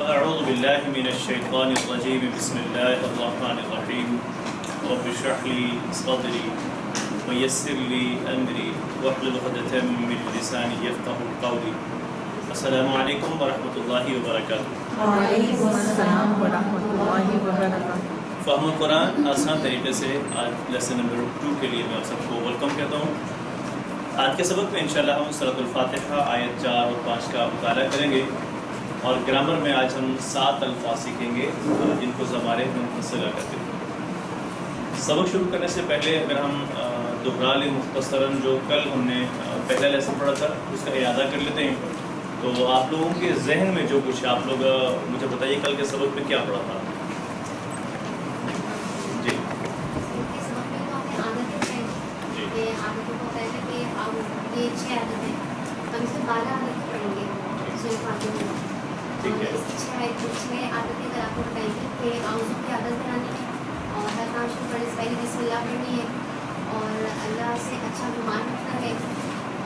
فأعوذ بالله من الشيطان الرجيم بسم الله الرحمن الرحيم رب اشرح لي صدري ويسر لي أمري واحلل عقدة من لساني يفقهوا قولي. السلام علیکم ورحمۃ اللہ وبرکاتہ. وعلیکم السلام ورحمۃ اللہ وبرکاتہ. فہم القرآن آسان طریقے سے آج لیسن نمبر 2 کے لیے میں آپ سب کو ویلکم کہتا ہوں. آج کے سبق میں انشاءاللہ ہم سورۃ الفاتحہ آیت 4 اور 5 کا مطالعہ کریں گے اور گرامر میں آج ہم 7 الفاظ سیکھیں گے جن کو ضمائر منفصلہ کہتے ہیں. سبق شروع کرنے سے پہلے اگر ہم دوہرا لیں مختصراً جو کل ہم نے پہلا لیسن پڑھا تھا اس کا اعادہ کر لیتے ہیں. تو آپ لوگوں کے ذہن میں جو کچھ آپ لوگ مجھے بتائیے کل کے سبق میں کیا پڑھا تھا. جی یہ 6 عادتیں ہم اس میں 12 عادتیں پڑھیں گے سورۃ فاتحہ میں. ٹھیک ہے. اس کی 6 عادتیں اگر آپ کو بتائیں گے کہ اعوذ کی عادت بنانی ہے اور ہر کام شروع کرنے سے پہلے بسم اللہ پڑھنی ہے اور اللہ سے اچھا گمان رکھنا ہے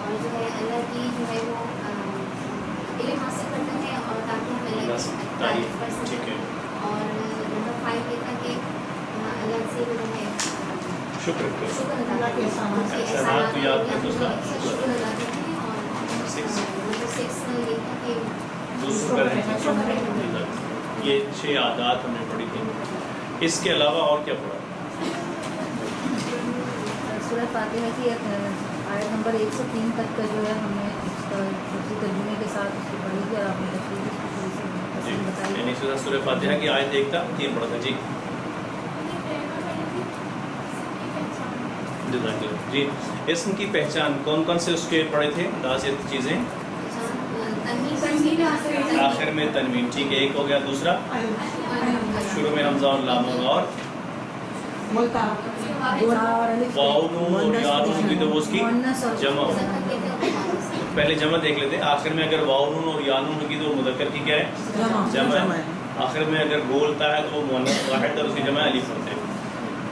اور جو ہے اللہ کی جو ہے وہ علم حاصل کرنا ہے اور تاکہ ہم اللہ کی تعریف کر سکیں. اور نمبر 5 یہ تھا کہ اللہ سے جو ہے شکر ادا کریں احسانات کو یاد کریں اس کا شکر ادا کریں. اور نمبر 6 یہ تھا کہ دوسروں کا یہ 6 عادات ہم نے پڑھی تھی. اس کے علاوہ اور کیا پڑھا؟ سورۃ فاتحہ کی آیت نمبر 103 تک کا جو ہے ہم نے اس کا ترجمے کے ساتھ اس کو پڑھی تھی اور آپ نے تفصیل بتائی. یعنی سورۃ فاتحہ کی آیت 1 تک 3 پڑھا تھا. جی جی اسم کی پہچان کون کون سے اس کے پڑھے تھے؟ 10 چیزیں. آخر میں تنوین. ٹھیک ہے، ایک ہو گیا. دوسرا شروع میں حمزہ اور لام ہوگا اور واو نون اور یا نون ہوگی تو وہ اس کی جمع. پہلے جمع دیکھ لیتے ہیں. آخر میں اگر واو نون اور یا نون ہوگی تو مذکر کی کیا ہے؟ جمع ہے. آخر میں اگر بولتا ہے تو وہ مؤنث واحد اور اس کی جمع الف ہوتے ہیں.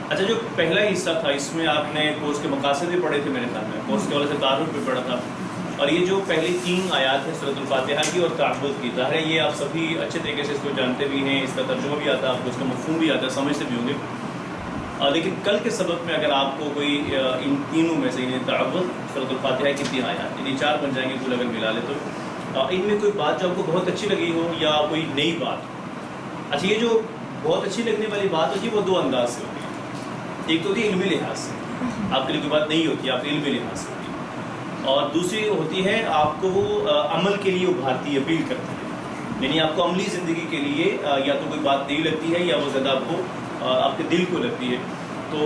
اچھا، جو پہلا حصہ تھا اس میں آپ نے کورس کے مقاصد بھی پڑھے تھے میرے خیال میں. کورس کے والے سے تعارف بھی پڑھا تھا. اور یہ جو پہلی 3 آیات ہیں سورۃ الفاتحہ کی اور تعبد کی، ظاہر ہے یہ آپ سبھی اچھے طریقے سے اس کو جانتے بھی ہیں، اس کا ترجمہ بھی آتا ہے آپ کو، اس کا مفہوم بھی آتا ہے، سمجھتے بھی ہوں گے. لیکن کل کے سبق میں اگر آپ کو کوئی ان تینوں میں سے، یعنی تعبد، سورۃ الفاتحہ کی 3 آیات، یعنی 4 بن جائیں گے کل اگر ملا لے تو، ان میں کوئی بات جو آپ کو بہت اچھی لگی ہو یا کوئی نئی بات. اچھا، یہ جو بہت اچھی لگنے والی بات ہوتی ہے وہ 2 انداز سے ہوتی ہے. ایک تو ہوتی ہے علمی لحاظ سے، آپ کے لیے کوئی بات نہیں ہوتی، آپ کے علمی لحاظ سے ہوتی ہے. اور دوسری ہوتی ہے آپ کو وہ عمل کے لیے ابھارتی ہے، اپیل کرتی ہے. یعنی آپ کو عملی زندگی کے لیے یا تو کوئی بات نہیں لگتی ہے یا وہ زیادہ آپ کو آپ کے دل کو لگتی ہے. تو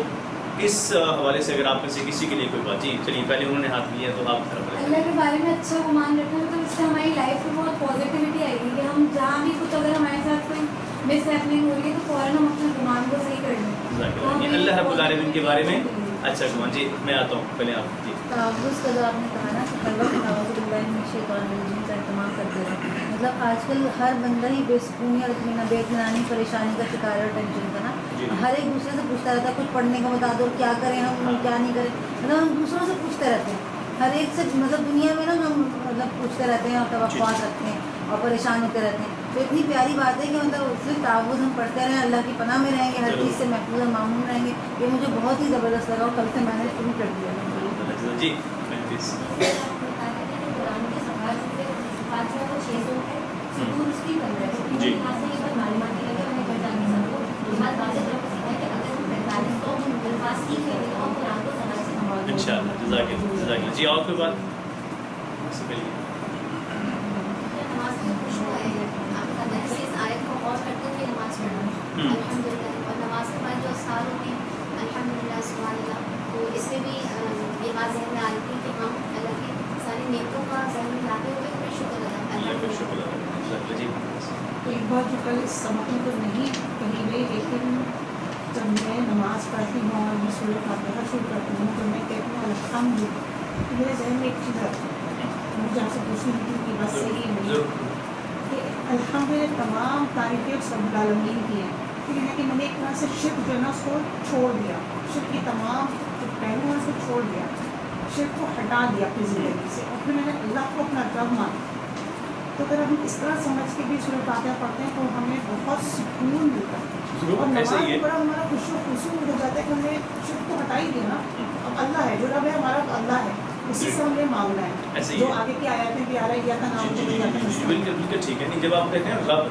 اس حوالے سے اگر آپ میں سے کسی کے لیے کوئی بات. جی چلیے، پہلے انہوں نے ہاتھ لیا تو آپ اللہ کے بارے میں اچھا گمان رکھنا، تو اس سے ہماری لائف میں بہت پازیٹیوٹی آئے گی کہ ہم جہاں بھی کچھ اگر ہمارے ساتھ کوئی مس ہیپننگ ہو رہی ہے تو فوراً ہم اپنے گمان کو صحیح کر لیں. اللہ رب العالمین کے بارے میں اچھا گمان. جی میں آتا ہوں، پہلے آپ. جی تعوذ کا جو آپ نے کہا نا کہ ہر وقت اعوذ باللہ من الشیطان الرجیم کا اہتمام کرتے رہے. مطلب آج کل ہر بندہ ہی بے سکونی اور بے اطمینانی پریشانی کا شکار ہے اور ٹینشن کا نا. ہر ایک دوسرے سے پوچھتا رہتا ہے کچھ پڑھنے کا بتا دو، کیا کریں ہم، کیا نہیں کریں. مطلب ہم دوسروں سے پوچھتے رہتے ہیں ہر ایک سے. مطلب دنیا میں نا ہم مطلب پوچھتے رہتے ہیں اور توقعات رکھتے ہیں اور پریشان ہوتے رہتے ہیں. تو اتنی پیاری بات ہے کہ مطلب صرف تعوذ ہم پڑھتے رہیں، اللہ کی پناہ میں رہیں گے، ہر چیز سے محفوظ اور معمون رہیں گے. یہ مجھے بہت ہی زبردست لگا اور کل سے میں نے شروع کر دیا. جی انشاءاللہ. جزاک اللہ. جی اور کوئی بات؟ الحمد للہ. اور نماز کے بعد جو اذکار ہوتے ہیں الحمد للہ سبحان اللہ، تو اس میں بھی یہ بات ذہن میں آ رہی تھی کہ ہم اللہ کی ساری نیکوں کا ذہن میں لاتے ہوئے پھر شکر ادا کریں. جی ایک بات جو کل اس سبق میں تو نہیں کہی گئی، لیکن جب میں نماز پڑھتی ہوں اور میں سورۃ فاتحہ شروع کرتی ہوں تو میں کہتی ہوں الحمد للہ. میرے ذہن میں ایک چیز آتی ہے، مجھے آپ سے پوچھنی تھی کہ بس صحیح ہے کہ الحمد للہ تمام تعریفیں اس رب العالمین کی ہیں. کہ میں نے ایک طرح سے شرک جو ہے نا اس کو چھوڑ دیا، شرک کی تمام جو پہلو ہیں اس کو چھوڑ دیا، شرک کو ہٹا دیا اپنی زندگی سے، اور پھر میں نے اللہ کو اپنا رب مانا. تو اگر ہم اس طرح سمجھ کے بھی سورۃ فاتحہ پڑھتے ہیں تو ہمیں بہت سکون ملتا ہے اور نماز میں بڑا ہمارا خوش و خصوص ہو جاتا ہے کہ ہم نے شرک کو ہٹا ہی دیا نا. اب اللہ ہے جو رب ہے ہمارا اللہ ہے, اسی سے ہم نے مانگنا ہے جو آگے کی آیات میں بھی آ رہا ہے یا کا نام بالکل بالکل ٹھیک ہے. نہیں جب آپ کہتے ہیں رب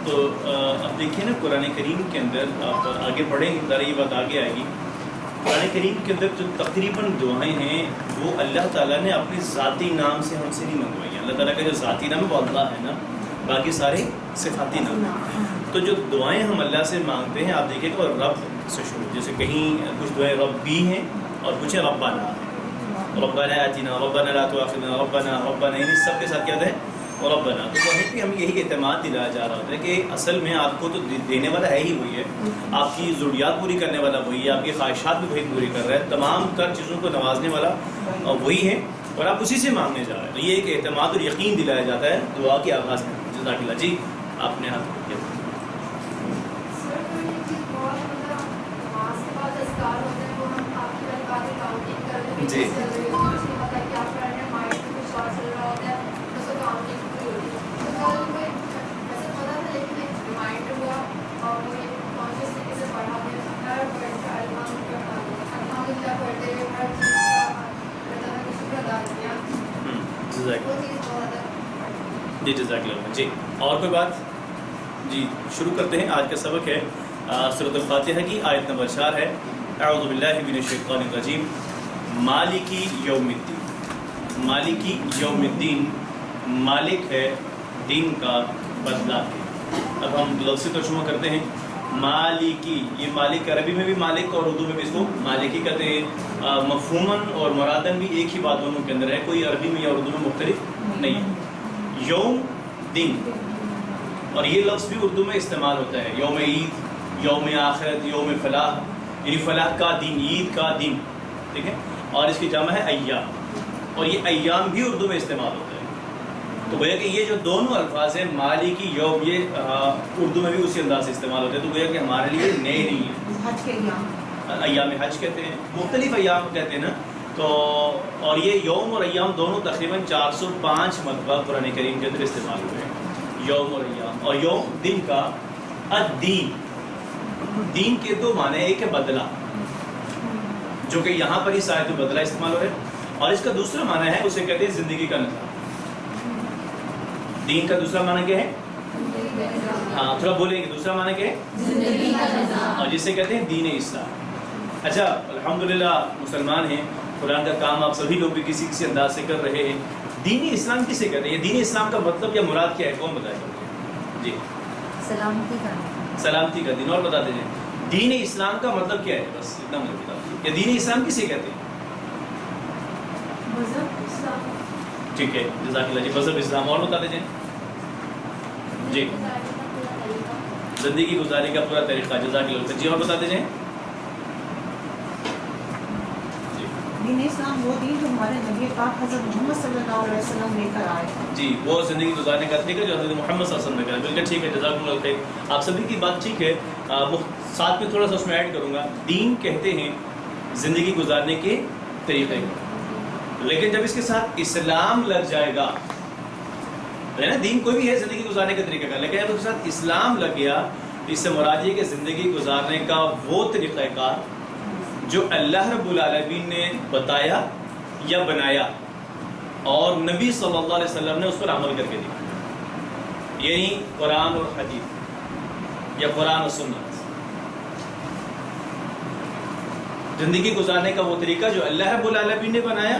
تو اب دیکھیے نا قرآن کریم کے اندر آپ آگے پڑھیں گے ذرا یہ بات آگے آئے گی. قرآن کریم کے اندر جو تقریباً دعائیں ہیں وہ اللہ تعالیٰ نے اپنے ذاتی نام سے ہم سے نہیں منگوائی ہیں. اللہ تعالیٰ کا جو ذاتی نام ہے وہ اللہ ہے نا, باقی سارے صفاتی نام ہیں. تو جو دعائیں ہم اللہ سے مانگتے ہیں آپ دیکھیں تو رب سے شروع, جیسے کہیں کچھ دعائیں ربی ہیں اور کچھ ہیں ربنا ہے. ربنا آتنا, ربنا لا تؤاخذنا, ربنا ان سب کے ساتھ کیا ہے ربنا. تو وہیں پہ ہمیں یہی اعتماد دلایا جا رہا ہوتا ہے کہ اصل میں آپ کو تو دینے والا ہے ہی وہی ہے, آپ کی ضروریات پوری کرنے والا وہی ہے, آپ کی خواہشات بھی وہی پوری کر رہا ہے, تمام تر چیزوں کو نوازنے والا وہی ہے اور آپ اسی سے مانگنے جا رہے ہیں. تو یہ ایک اعتماد اور یقین دلایا جاتا ہے دعا کے آغاز میں. جزاک اللہ. جی آپ نے ہاتھ کیا. جی جی جزاک اللہ. جی اور کوئی بات؟ جی شروع کرتے ہیں. آج کا سبق ہے سورۃ الفاتحہ کی آیت نمبر 4 ہے. اعوذ باللہ من الشیطان الرجیم. مالکی یوم الدین. مالکی یوم الدین مالک ہے دین کا بدلہ ہے. اب ہم لفظی ترجمہ کرتے ہیں. مالکی, یہ مالک عربی میں بھی مالک اور اردو میں بھی اس کو مالکی کہتے ہیں. مفہوماً اور مراداً بھی ایک ہی بات دونوں کے اندر ہے, کوئی عربی میں یا اردو میں مختلف نہیں ہے. یوم دن, اور یہ لفظ بھی اردو میں استعمال ہوتا ہے. یوم عید, یوم آخرت, یوم فلاح, یعنی فلاح کا دن, عید کا دن, ٹھیک ہے. اور اس کی جمع ہے ایام, اور یہ ایام بھی اردو میں استعمال ہوتا ہے. تو گویا کہ یہ جو دونوں الفاظ ہیں مالکی یوم, یہ اردو میں بھی اسی انداز سے استعمال ہوتے ہیں. تو گویا کہ ہمارے لیے نئے نہیں ہیں. حج کے ایام حج کہتے ہیں, مختلف ایام کہتے ہیں نا. تو اور یہ یوم اور ایام دونوں تقریباً 405 مرتبہ قرآن کریم کے اندر استعمال ہوئے ہیں. یوم اور ایام. اور یوم دن کا الدین, دین کے دو معنی, ایک ہے بدلہ جو کہ یہاں پر اس آیت میں بدلہ استعمال ہو رہا ہے, اور اس کا دوسرا معنی ہے اسے کہتے ہیں زندگی کا نظام. دین کا دوسرا معنی کیا ہے؟ ہاں تھوڑا بولیں گے. دوسرا معنی کیا ہے؟ زندگی کا نظام, اور جسے کہتے ہیں دین اسلام. اچھا الحمدللہ مسلمان ہیں, قرآن کا کام آپ سبھی لوگ بھی کسی کسی انداز سے کر رہے ہیں. دین اسلام کسے کہتے ہیں؟ دین اسلام کا مطلب یا مراد کیا ہے, کون بتائے گا؟ جی سلامتی کا, سلامتی کا دین. اور بتا دیجیے دین اسلام کا مطلب کیا ہے, بس اتنا مجھے بتا دیجیے. یا دین اسلام کسے کہتے ہیں؟ ٹھیک ہے جزاک اللہ. جی مذہب اسلام. اور بتا دیجیے. جی زندگی گزارنے کا پورا طریقہ. جزاک اللہ. جی اور بتا دیجیے. دین اسلام وہ دین جو ہمارے نبی پاک حضرت محمد صلی اللہ علیہ وسلم لے کر آئے. جی وہ زندگی گزارنے کا طریقہ جو حضرت محمد صلی اللہ علیہ وسلم نے کہا. بالکل ٹھیک ہے جزاک اللہ خیر. آپ سبھی کی بات ٹھیک ہے. ساتھ میں تھوڑا سا اس میں ایڈ کروں گا. دین کہتے ہیں زندگی گزارنے کے طریقے کو, لیکن جب اس کے ساتھ اسلام لگ جائے گا, ہے نا, دین کوئی بھی ہے زندگی گزارنے کے طریقے کا, لیکن جب اس کے ساتھ اسلام لگ گیا تو اس سے مراد یہ کہ زندگی گزارنے کا وہ طریقہ کار جو اللہ رب العالمین نے بتایا یا بنایا اور نبی صلی اللہ علیہ وسلم نے اس پر عمل کر کے دیا, یعنی قرآن اور حدیث یا قرآن و سنت. زندگی گزارنے کا وہ طریقہ جو اللہ رب العالمین نے بنایا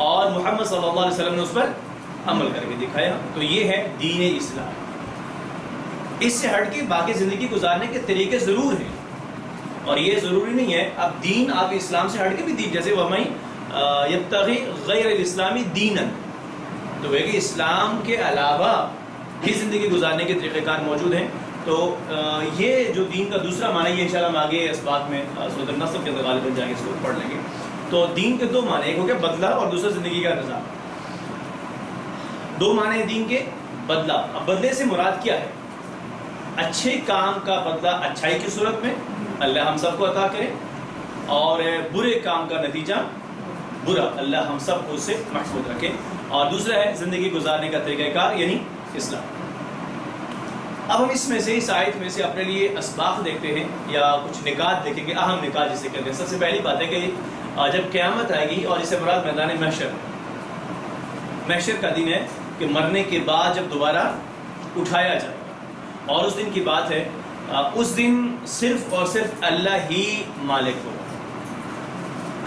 اور محمد صلی اللہ علیہ وسلم نے اس پر عمل کر کے دکھایا. تو یہ ہے دین اسلام. اس سے ہٹ کے باقی زندگی گزارنے کے طریقے ضرور ہیں, اور یہ ضروری نہیں ہے اب دین آپ اسلام سے ہٹ کے بھی دین, جیسے وَمَن یبتغی غیر الاسلامی دینا, تو وہ کہ اسلام کے علاوہ بھی زندگی گزارنے کے طریقہ کار موجود ہیں. تو یہ جو دین کا دوسرا معنی ہے, انشاءاللہ ہم آگے اس بات میں سورۃ النصر کے اندر غالباً جائیں گے, اس کو پڑھ لیں گے. تو دین کے دو معنی, ایک ہو گیا بدلہ اور دوسرا زندگی کا نظام. دو معنی ہیں دین کے. بدلہ, اب بدلے سے مراد کیا ہے؟ اچھے کام کا بدلہ اچھائی کی صورت میں اللہ ہم سب کو عطا کرے, اور برے کام کا نتیجہ برا اللہ ہم سب کو اس سے محفوظ رکھے. اور دوسرا ہے زندگی گزارنے کا طریقہ کار یعنی اسلام۔ اب ہم اس میں سے اس آیت میں سے اپنے لیے اسباق دیکھتے ہیں یا کچھ نکات دیکھیں گے، اہم نکات جسے کہتے ہیں۔ سب سے پہلی بات ہے کہ جب قیامت آئے گی، اور اس سے مراد میدان محشر کا دن ہے کہ مرنے کے بعد جب دوبارہ اٹھایا جائے گا، اور اس دن کی بات ہے اس دن صرف اور صرف اللہ ہی مالک ہوگا،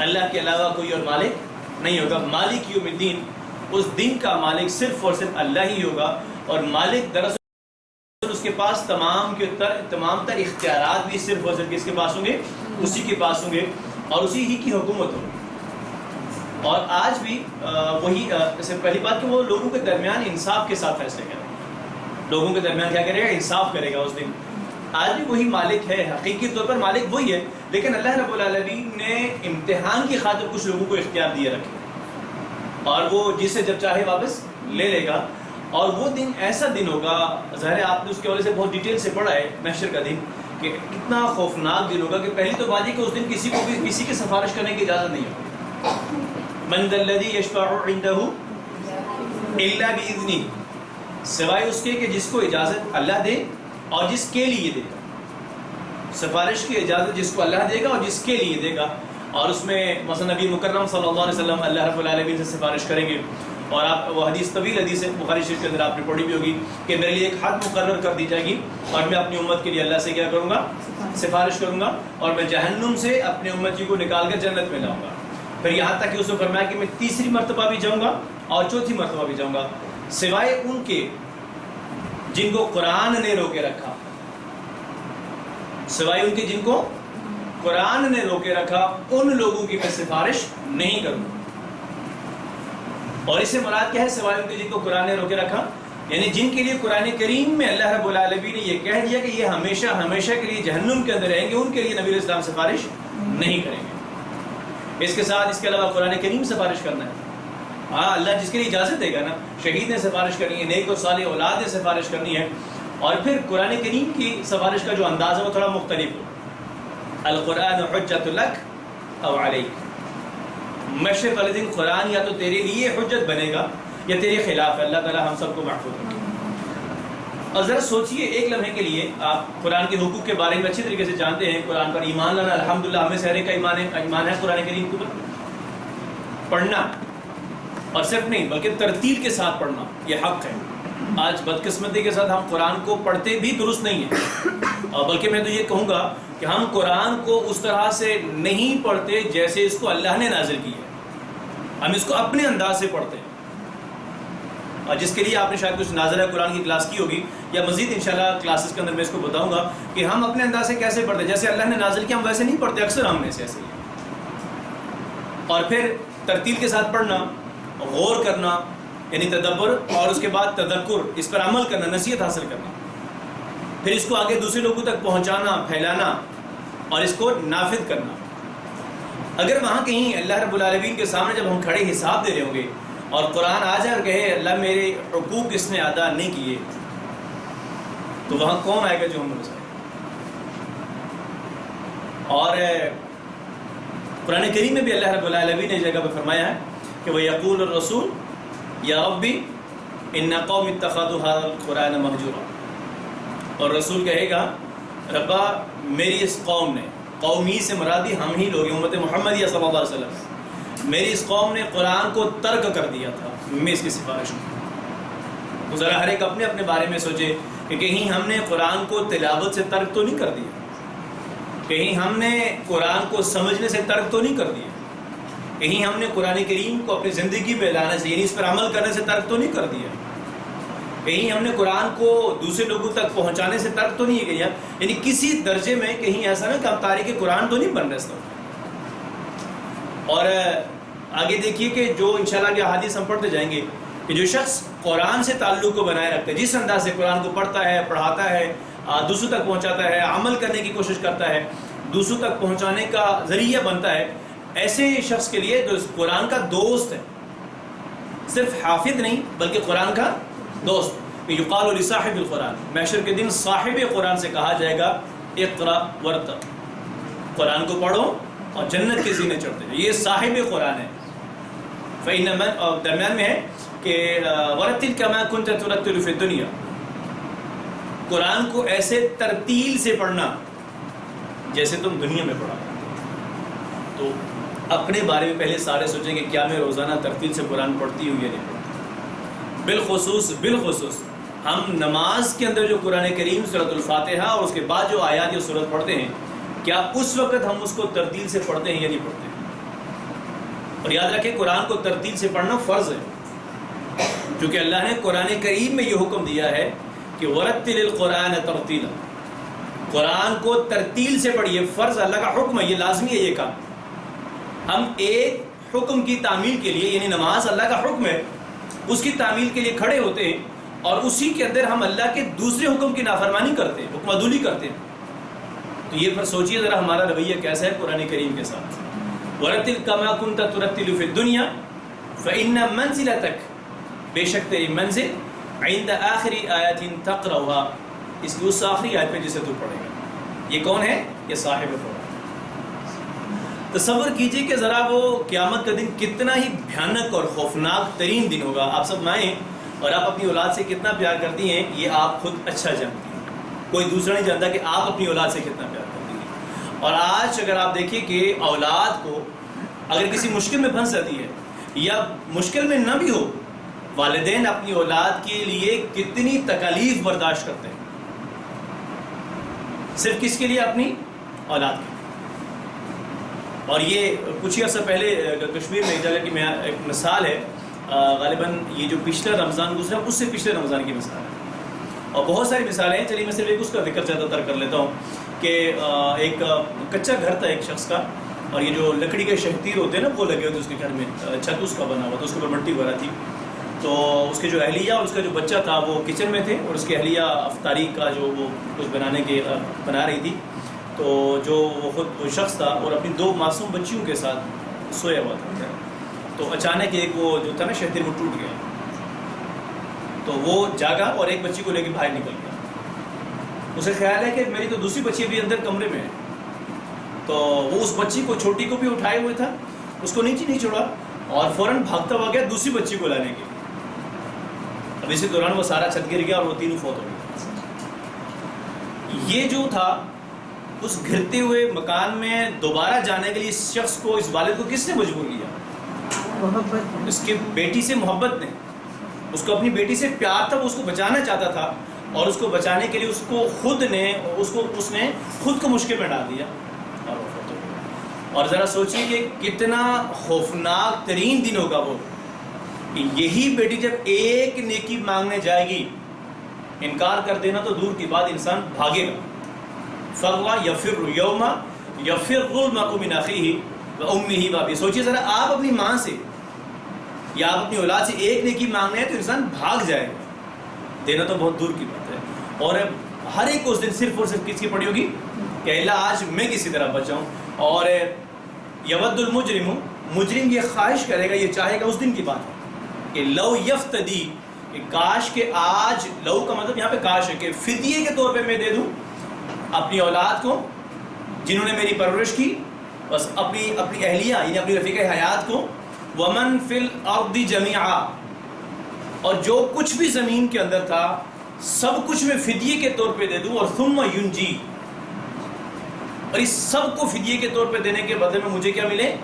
اللہ کے علاوہ کوئی اور مالک نہیں ہوگا۔ مالک یوم الدین، اس دن کا مالک صرف اور صرف اللہ ہی ہوگا، اور مالک دراصل اس کے پاس تمام تر اختیارات بھی صرف اور صرف کس کے پاس ہوں گے؟ اسی کے پاس ہوں گے، اور اسی ہی کی حکومت ہوگی۔ اور آج بھی وہی پہلی بات کہ وہ لوگوں کے درمیان انصاف کے ساتھ فیصلے کرے گا، لوگوں کے درمیان کیا کرے گا؟ انصاف کرے گا اس دن۔ آج بھی وہی مالک ہے، حقیقی طور پر مالک وہی ہے، لیکن اللہ رب العالمین نے امتحان کی خاطر کچھ لوگوں کو اختیار دیے رکھے، اور وہ جسے جب چاہے واپس لے لے گا۔ اور وہ دن ایسا دن ہوگا، ظاہر ہے آپ نے اس کے حوالے سے بہت ڈیٹیل سے پڑھا ہے محشر کا دن، کہ کتنا خوفناک دن ہوگا کہ پہلی تو بات ہے کہ اس دن کسی کو بھی کسی کی سفارش کرنے کی اجازت نہیں ہوگی۔ من ذا الذی یشفع عنده الا باذنہ، سوائے اس کے کہ جس کو اجازت اللہ دے اور جس کے لیے دے گا۔ سفارش کی اجازت جس کو اللہ دے گا اور جس کے لیے دے گا، اور اس میں مثلا نبی مکرم صلی اللہ علیہ وسلم اللہ رب العالمین سے سفارش کریں گے، اور آپ وہ حدیث طویل حدیث ہے، بخاری شریف کے اندر آپ نے پڑھی بھی ہوگی کہ میرے لیے ایک حد مقرر کر دی جائے گی، اور میں اپنی امت کے لیے اللہ سے کیا کروں گا؟ سفارش کروں گا، اور میں جہنم سے اپنے امتی کو نکال کر جنت میں لاؤں گا۔ پھر یہاں تک کہ اس نے فرمایا کہ میں تیسری مرتبہ بھی جاؤں گا اور چوتھی مرتبہ بھی جاؤں گا، سوائے ان کے جن کو قرآن نے روکے رکھا، سوائے ان کے جن کو قرآن نے روکے رکھا، ان لوگوں کی میں سفارش نہیں کروں گا۔ اور اس سے مراد کیا ہے؟ سوائے ان کے جن کو قرآن نے روکے رکھا، یعنی جن کے لیے قرآن کریم میں اللہ رب العالمین نے یہ کہہ دیا کہ یہ ہمیشہ ہمیشہ کے لیے جہنم کے اندر رہیں گے، ان کے لیے نبی علیہ السلام سفارش نہیں کریں گے۔ اس کے ساتھ اس کے علاوہ قرآن کریم سفارش کرنا ہے، ہاں اللہ جس کے لیے اجازت دے گا نا، شہید نے سفارش کرنی ہے، نیک و صالح اولاد نے سفارش کرنی ہے۔ اور پھر قرآن کریم کی سفارش کا جو انداز ہے وہ تھوڑا مختلف ہو، القرآن حجت لک او علیک، محشر والے دن قرآن یا تو تیرے لیے حجت بنے گا یا تیرے خلاف ہے۔ اللہ تعالیٰ ہم سب کو محفوظ رکھے۔ اور ذرا سوچئے ایک لمحے کے لیے، آپ قرآن کے حقوق کے بارے میں اچھی طریقے سے جانتے ہیں، قرآن پر ایمان لانا الحمدللہ ہمیں سہرے کا ایمان ہے قرآن کریم کے اوپر، پڑھنا، اور صرف نہیں بلکہ ترتیل کے ساتھ پڑھنا یہ حق ہے۔ آج بدقسمتی کے ساتھ ہم قرآن کو پڑھتے بھی درست نہیں ہیں، اور بلکہ میں تو یہ کہوں گا کہ ہم قرآن کو اس طرح سے نہیں پڑھتے جیسے اس کو اللہ نے نازل کی ہے، ہم اس کو اپنے انداز سے پڑھتے ہیں، اور جس کے لیے آپ نے شاید کچھ نازلہ قرآن کی کلاس کی ہوگی، یا مزید انشاءاللہ کلاسز کے اندر میں اس کو بتاؤں گا کہ ہم اپنے انداز سے کیسے پڑھتے ہیں، جیسے اللہ نے نازل کیا ہم ویسے نہیں پڑھتے، اکثر ہم میں سے ایسے ہی۔ اور پھر ترتیل کے ساتھ پڑھنا، غور کرنا یعنی تدبر، اور اس کے بعد تذکر، اس پر عمل کرنا، نصیحت حاصل کرنا، پھر اس کو آگے دوسرے لوگوں تک پہنچانا، پھیلانا، اور اس کو نافذ کرنا۔ اگر وہاں کہیں اللہ رب العالمین کے سامنے جب ہم کھڑے حساب دے رہے ہوں گے اور قرآن آ جائے اور کہے اللہ میرے حقوق اس نے ادا نہیں کیے، تو وہاں کون آئے گا جو ہم بتائے؟ اور قرآن کریم میں بھی اللہ رب العالمین نے جگہ پہ فرمایا ہے کہ وہ یقول الرسول یا ربی ان قوم اتخذوا هذا القرآن مہجورا، اور رسول کہے گا ربا میری اس قوم نے، قومی سے مرادی ہم ہی لوگ امت محمدیہ صلی اللہ علیہ وسلم، میری اس قوم نے قرآن کو ترک کر دیا تھا، میں اس کی سفارش کروں۔ تو ذرا ہر ایک اپنے اپنے بارے میں سوچے کہ کہیں ہم نے قرآن کو تلاوت سے ترک تو نہیں کر دیا، کہیں ہم نے قرآن کو سمجھنے سے ترک تو نہیں کر دیا، کہیں ہم نے قرآن کریم کو اپنی زندگی میں لانے سے یعنی اس پر عمل کرنے سے ترک تو نہیں کر دیا، کہیں ہم نے قرآن کو دوسرے لوگوں تک پہنچانے سے ترک تو نہیں کیا، یعنی کسی درجے میں کہیں ایسا نہ کہ ہم تاریخ قرآن تو نہیں بن رہے اس وقت۔ اور آگے دیکھیے کہ جو انشاءاللہ کے احادیث ہم پڑھتے جائیں گے کہ جو شخص قرآن سے تعلق کو بنائے رکھتا ہے، جس انداز سے قرآن کو پڑھتا ہے، پڑھاتا ہے، دوسروں تک پہنچاتا ہے، عمل کرنے کی کوشش کرتا ہے، دوسروں تک پہنچانے کا ذریعہ بنتا ہے، ایسے شخص کے لیے جو قرآن کا دوست ہے، صرف حافظ نہیں بلکہ قرآن کا دوست، یقال لصاحب القرآن، محشر کے دن صاحب قرآن سے کہا جائے گا اقرأ ورتق، قرآن کو پڑھو اور جنت کے زینے چڑھتے ہیں، یہ صاحب قرآن ہے۔ فإن من، اور درمیان میں ہے کہ ورتل کما کنت ترتل فی الدنیا، قرآن کو ایسے ترتیل سے پڑھنا جیسے تم دنیا میں پڑھا. تو اپنے بارے میں پہلے سارے سوچیں کہ کیا میں روزانہ ترتیل سے قرآن پڑھتی ہوں یا نہیں پڑھتی. بالخصوص ہم نماز کے اندر جو قرآن کریم سورۃ الفاتحہ اور اس کے بعد جو آیات یا سورت پڑھتے ہیں، کیا اس وقت ہم اس کو ترتیل سے پڑھتے ہیں یا نہیں پڑھتے ہیں؟ اور یاد رکھیں قرآن کو ترتیل سے پڑھنا فرض ہے، کیونکہ اللہ نے قرآن کریم میں یہ حکم دیا ہے کہ ورتل القرآن ترتیلا، قرآن کو ترتیل سے پڑھیے. فرض اللہ کا حکم ہے، یہ لازمی ہے یہ کام. ہم ایک حکم کی تعمیل کے لیے، یعنی نماز اللہ کا حکم ہے، اس کی تعمیل کے لیے کھڑے ہوتے ہیں اور اسی کے اندر ہم اللہ کے دوسرے حکم کی نافرمانی کرتے ہیں، حکم عدولی کرتے ہیں. تو یہ پر سوچیے ذرا ہمارا رویہ کیسا ہے قرآن کریم کے ساتھ. وَرَتِّلْ كَمَا كُنْتَ تُرَتِّلُ فِي الدُّنْيَا فَإِنَّ مَنْزِلَتَكَ، بے شک تیری منزل عند آخری آیات تقرأها، اس کی اس آخری آیت پہ جسے تو پڑھے گا. یہ کون ہے؟ یہ صاحب قرآن. تصور کیجئے کہ ذرا وہ قیامت کا دن کتنا ہی بھیانک اور خوفناک ترین دن ہوگا. آپ سب مائیں اور آپ اپنی اولاد سے کتنا پیار کرتی ہیں یہ آپ خود اچھا جانتی ہیں، کوئی دوسرا نہیں جانتا کہ آپ اپنی اولاد سے کتنا پیار کرتی ہیں. اور آج اگر آپ دیکھیں کہ اولاد کو اگر کسی مشکل میں پھنس جاتی ہے یا مشکل میں نہ بھی ہو، والدین اپنی اولاد کے لیے کتنی تکالیف برداشت کرتے ہیں، صرف کس کے لیے؟ اپنی اولاد کے. اور یہ کچھ ہی عرصہ پہلے کشمیر میں ایک جگہ کی ایک مثال ہے، غالباً یہ جو پچھلا رمضان گزرا اس سے پچھلے رمضان کی مثال ہے، اور بہت ساری مثالیں ہیں. چلیے میں صرف ایک اس کا ذکر زیادہ تر کر لیتا ہوں کہ ایک کچا گھر تھا ایک شخص کا، اور یہ جو لکڑی کے شہتیر ہوتے ہیں نا وہ لگے ہوتے اس کے گھر میں، چھت اس کا بنا ہوا تھا، اس کے اوپر مٹی بھرا تھی. تو اس کے جو اہلیہ اور اس کا جو بچہ تھا وہ کچن میں تھے، اور اس کی اہلیہ افطاری کا جو وہ کچھ بنا رہی تھی. تو جو وہ خود وہ شخص تھا اور اپنی 2 معصوم بچیوں کے ساتھ سویا ہوا تھا. تو اچانک ایک وہ جو تھا نا شہتیر وہ ٹوٹ گیا، تو وہ جاگا اور ایک بچی کو لے کے باہر نکل گیا. اسے خیال ہے کہ میری تو دوسری بچی بھی اندر کمرے میں ہے. تو وہ اس بچی کو چھوٹی کو بھی اٹھائے ہوئے تھا، اس کو نیچے نہیں چھوڑا اور فوراً بھاگتا ہوا گیا دوسری بچی کو لانے کے لیے. اب اسی دوران وہ سارا چھت گر گیا اور وہ تینوں فوت ہو گئے. یہ جو تھا اس گرتے ہوئے مکان میں دوبارہ جانے کے لیے اس شخص کو، اس والد کو کس نے مجبور کیا؟ محبت. اس کی بیٹی سے محبت نے، اس کو اپنی بیٹی سے پیار تھا، وہ اس کو بچانا چاہتا تھا، اور اس کو بچانے کے لیے اس نے خود کو مشکل میں ڈال دیا اور وہ فوت ہو گیا. اور ذرا سوچیے کہ کتنا خوفناک ترین دن ہوگا وہ، کہ یہی بیٹی جب ایک نیکی مانگنے جائے گی، انکار کر دینا تو دور کی بات، انسان بھاگے گا. فَاللَّهُ يَفِرُّ يَوْمَ يَفِرُّ الْمَرْءُ مِنْ أَخِيهِ وَأُمِّهِ وَأَبِيهِ. سوچیے ذرا آپ اپنی ماں سے یا آپ اپنی اولاد سے ایک نیکی مانگنے ہیں تو انسان بھاگ جائے گا، دینا تو بہت دور کی بات ہے. اور ہر ایک اس دن صرف اور صرف کس کی پڑی ہوگی کہ اللہ آج میں کسی طرح بچاؤں. اور یود المجرم، مجرم یہ خواہش کرے گا، یہ چاہے گا، اس دن کی بات ہے کہ لو یفتدی، کہ کاش کہ آج، لو کا مطلب یہاں پہ کاش ہے کہ فدیے کے طور پہ میں دے دوں اپنی اولاد کو جنہوں نے میری پرورش کی، بس اپنی اہلیہ یعنی اپنی رفیق حیات کو، ومن فی الارض جمیعا، اور جو کچھ بھی زمین کے اندر تھا سب کچھ میں فدیے کے طور پہ دے دوں، اور ثم ینجی، اور اس سب کو فدیے کے طور پہ دینے کے بدلے میں مجھے کیا ملے؟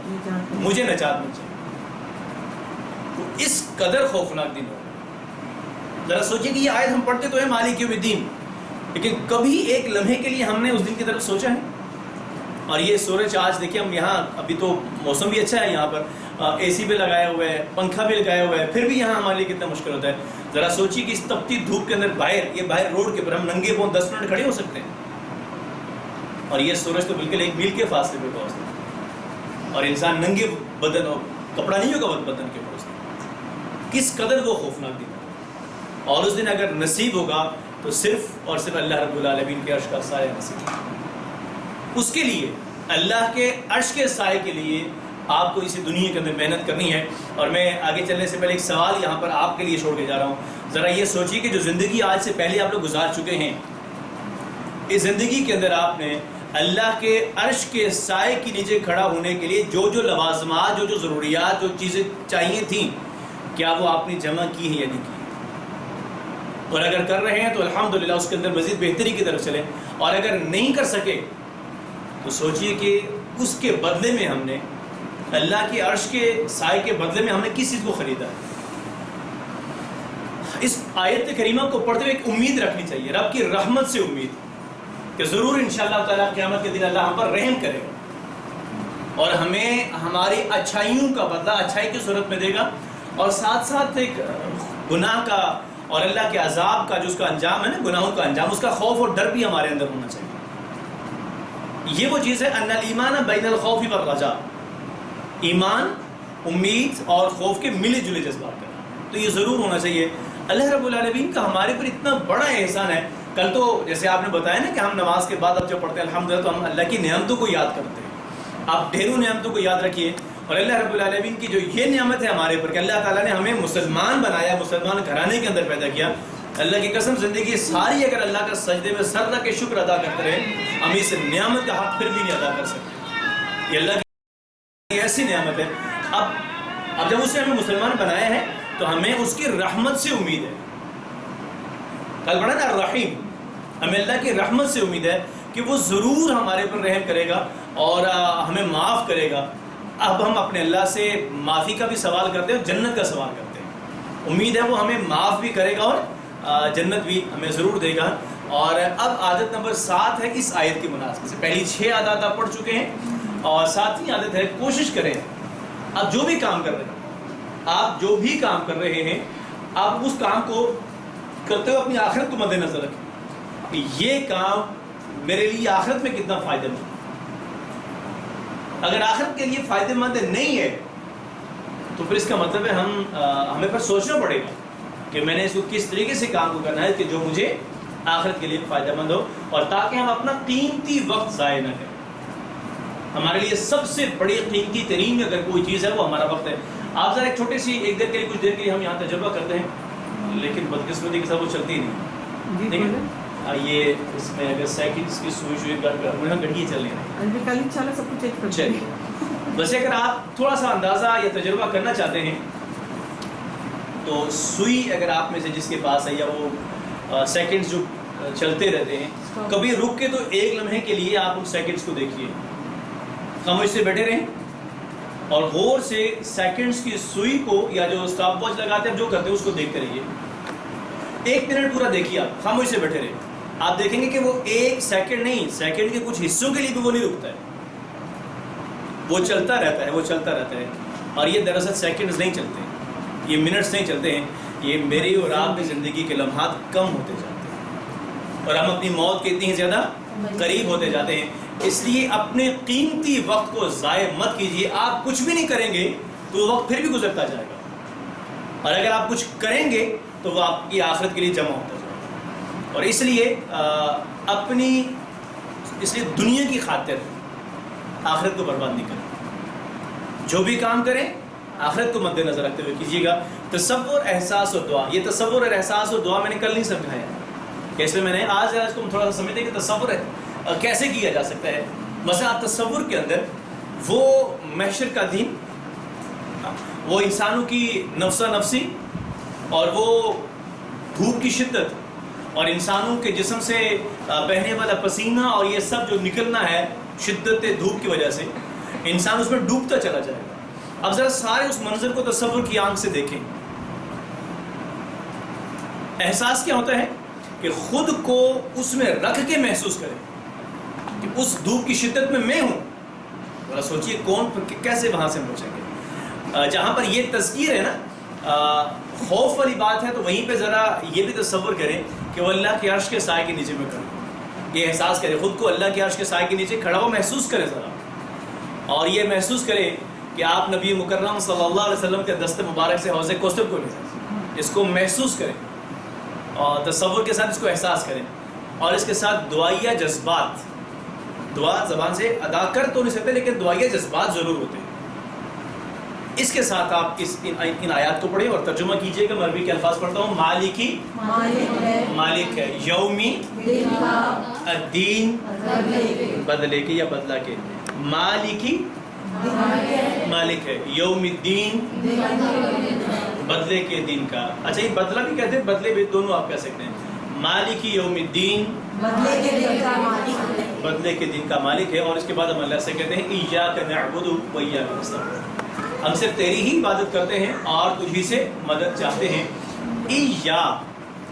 مجھے نجات مل جائے. تو اس قدر خوفناک دن ہو. ذرا سوچیں کہ یہ آیت ہم پڑھتے تو ہیں مالک یوم الدین، لیکن کبھی ایک لمحے کے لیے ہم نے اس دن کی طرف سوچا ہے؟ اور یہ سورج آج دیکھیں ہم یہاں، ابھی تو موسم بھی اچھا ہے، یہاں پر اے سی بھی لگایا ہوا ہے، پنکھا بھی لگایا ہوا ہے، پھر بھی یہاں ہمارے لیے کتنا مشکل ہوتا ہے. ذرا سوچیے کہ اس تپتی دھوپ کے اندر باہر روڈ کے اوپر ہم ننگے پاؤں 10 منٹ کھڑے ہو سکتے ہیں، اور یہ سورج تو بالکل 1 میل کے فاصلے پہ پہنچتا ہے، اور انسان ننگے بدن اور کپڑا نہیں ہوگا بدن کے پہنچتا ہے. کس قدر وہ خوفناک دن. اور اس دن اگر نصیب ہوگا تو صرف اور صرف اللہ رب العالمین کے عرش کا سایہ نصیب. اس کے لیے، اللہ کے عرش کے سائے کے لیے آپ کو اسی دنیا کے اندر محنت کرنی ہے. اور میں آگے چلنے سے پہلے ایک سوال یہاں پر آپ کے لیے چھوڑ کے جا رہا ہوں. ذرا یہ سوچیے کہ جو زندگی آج سے پہلے آپ لوگ گزار چکے ہیں، اس زندگی کے اندر آپ نے اللہ کے عرش کے سائے کے نیچے کھڑا ہونے کے لیے جو جو لوازمات، جو جو ضروریات، جو چیزیں چاہیے تھیں، کیا وہ آپ نے جمع کی ہے یا نہیں کی. اور اگر کر رہے ہیں تو الحمدللہ اس کے اندر مزید بہتری کی طرف چلیں. اور اگر نہیں کر سکے تو سوچئے کہ اس کے بدلے میں ہم نے اللہ کے عرش کے سائے کے بدلے میں ہم نے کس چیز کو خریدا ہے. اس آیت کریمہ کو پڑھتے ہوئے ایک امید رکھنی چاہیے, رب کی رحمت سے امید, کہ ضرور انشاءاللہ تعالیٰ قیامت کے دن اللہ ہم پر رحم کرے گا اور ہمیں ہماری اچھائیوں کا بدلہ اچھائی کی صورت میں دے گا. اور ساتھ ساتھ ایک گناہ کا اور اللہ کے عذاب کا جو اس کا انجام ہے نا, گناہوں کا انجام, اس کا خوف اور ڈر بھی ہمارے اندر ہونا چاہیے. یہ وہ چیز ہے ان الایمان بین الخوف والرجاء, ایمان, امید اور خوف کے ملے جلے جذبات کا. تو یہ ضرور ہونا چاہیے. اللہ رب العالمین کا ہمارے پر اتنا بڑا احسان ہے. کل تو جیسے آپ نے بتایا نا کہ ہم نماز کے بعد اب جب پڑھتے ہیں الحمدللہ تو ہم اللہ کی نعمتوں کو یاد کرتے ہیں. آپ ڈھیروں نعمتوں کو یاد رکھیے. اور اللہ رب العالمین کی جو یہ نعمت ہے ہمارے پر کہ اللہ تعالیٰ نے ہمیں مسلمان بنایا, مسلمان گھرانے کے اندر پیدا کیا. اللہ کی قسم زندگی ساری اگر اللہ کا سجدے میں سر رکھ کے شکر ادا کرتے رہے, ہم اس نعمت کا حق پھر بھی نہیں ادا کر سکتے. یہ اللہ کی ایسی نعمت ہے. اب جب اس نے ہمیں مسلمان بنایا ہے تو ہمیں اس کی رحمت سے امید ہے. کل پڑھا نا الرحیم, ہمیں اللہ کی رحمت سے امید ہے کہ وہ ضرور ہمارے پر رحم کرے گا اور ہمیں معاف کرے گا. اب ہم اپنے اللہ سے معافی کا بھی سوال کرتے ہیں اور جنت کا سوال کرتے ہیں. امید ہے وہ ہمیں معاف بھی کرے گا اور جنت بھی ہمیں ضرور دے گا. اور اب عادت نمبر 7 ہے اس آیت کی مناسبت سے. پہلی 6 عادات آپ پڑھ چکے ہیں اور 7ویں عادت ہے کوشش کریں آپ جو بھی کام کر رہے ہیں, آپ جو بھی کام کر رہے ہیں, آپ اس کام کو کرتے ہوئے اپنی آخرت کو مد نظر رکھیں کہ یہ کام میرے لیے آخرت میں کتنا فائدہ مند ہے. اگر آخرت کے لیے فائدہ مند نہیں ہے تو پھر اس کا مطلب ہے ہمیں پر سوچنا پڑے گا کہ میں نے اس کو کس طریقے سے کام کو کرنا ہے کہ جو مجھے آخرت کے لیے فائدہ مند ہو, اور تاکہ ہم اپنا قیمتی وقت ضائع نہ کریں. ہمارے لیے سب سے بڑی قیمتی ترین اگر کوئی چیز ہے وہ ہمارا وقت ہے. آپ ذرا ایک چھوٹی سی ایک دیر کے لیے, کچھ دیر کے لیے ہم یہاں تجربہ کرتے ہیں لیکن بدقسمتی کے ساتھ وہ چلتی نہیں. ٹھیک ہے, یہ اس میں اگر سیکنڈز کی سوئی گھڑیاں چل رہی ہیں. چلیے ویسے اگر آپ تھوڑا سا اندازہ یا تجربہ کرنا چاہتے ہیں تو سوئی اگر آپ میں سے جس کے پاس ہے یا وہ سیکنڈز جو چلتے رہتے ہیں, کبھی رک کے تو ایک لمحے کے لیے آپ ان سیکنڈز کو دیکھیے, خاموش سے بیٹھے رہیں اور غور سے سیکنڈز کی سوئی کو یا جو اسٹاپ واچ لگاتے ہیں جو کرتے ہیں اس کو دیکھتے رہیے. 1 منٹ پورا دیکھیے, آپ خاموش سے بیٹھے رہیں. آپ دیکھیں گے کہ وہ 1 سیکنڈ نہیں, سیکنڈ کے کچھ حصوں کے لیے بھی وہ نہیں رکتا ہے, وہ چلتا رہتا ہے, وہ چلتا رہتا ہے. اور یہ دراصل سیکنڈز نہیں چلتے ہیں, یہ منٹس نہیں چلتے ہیں, یہ میری اور آپ کی زندگی کے لمحات کم ہوتے جاتے ہیں اور ہم اپنی موت کے اتنی زیادہ قریب ہوتے جاتے ہیں. اس لیے اپنے قیمتی وقت کو ضائع مت کیجیے. آپ کچھ بھی نہیں کریں گے تو وہ وقت پھر بھی گزرتا جائے گا, اور اگر آپ کچھ کریں گے تو وہ آپ کی آخرت کے لیے جمع ہوتا جائے گا. اور اس لیے دنیا کی خاطر آخرت کو برباد نہیں کریں. جو بھی کام کریں آخرت کو مد نظر رکھتے ہوئے کیجیے گا. تصور, احساس اور دعا, یہ تصور اور احساس اور دعا میں نے کل نہیں سمجھایا, کیسے میں نے آج کو تھوڑا سا سمجھتے کہ تصور کیسے کیا جا سکتا ہے. مثلا تصور کے اندر وہ محشر کا دن, وہ انسانوں کی نفسہ نفسی اور وہ دھوپ کی شدت اور انسانوں کے جسم سے بہنے والا پسینہ اور یہ سب جو نکلنا ہے شدت دھوپ کی وجہ سے, انسان اس میں ڈوبتا چلا جائے گا. اب ذرا سارے اس منظر کو تصور کی آنکھ سے دیکھیں. احساس کیا ہوتا ہے کہ خود کو اس میں رکھ کے محسوس کریں کہ اس دھوپ کی شدت میں ہوں. ذرا سوچئے کون کیسے وہاں سے بچیں گے. جہاں پر یہ تذکیر ہے نا, خوف والی بات ہے, تو وہیں پہ ذرا یہ بھی تصور کریں کہ وہ اللہ کے عرش کے سائے کے نیچے میں کھڑا. یہ احساس کریں خود کو اللہ کے عرش کے سائے کے نیچے کھڑا ہو, محسوس کریں ذرا, اور یہ محسوس کریں کہ آپ نبی مکرم صلی اللہ علیہ وسلم کے دست مبارک سے حوض کوثر کو لے جائیں. اس کو محسوس کریں اور تصور کے ساتھ اس کو احساس کریں, اور اس کے ساتھ دعائیہ جذبات. دعا زبان سے ادا کر تو نہیں سکتے لیکن دعائیہ جذبات ضرور ہوتے ہیں. اس کے ساتھ آپ ان آیات کو پڑھیں اور ترجمہ کیجئے گا. میں عربی کے الفاظ پڑھتا ہوں. مالکی, مالک ہے, یومی, الدین, بدلے کے یا بدلہ کے, مالکی, مالک ہے, یوم الدین, بدلے کے دن کا. اچھا یہ بدلہ بھی کہتے ہیں, بدلے بھی دونوں آپ کہہ سکتے ہیں. مالک یوم الدین, بدلے کے دن کا مالک ہے. بدلے کے دن کا مالک ہے. اور اس کے بعد ہم اللہ سے کہتے ہیں ایاک نعبد و ایاک نستعین, ہم صرف تیری ہی عبادت کرتے ہیں اور تجھی سے مدد چاہتے ہیں. ایا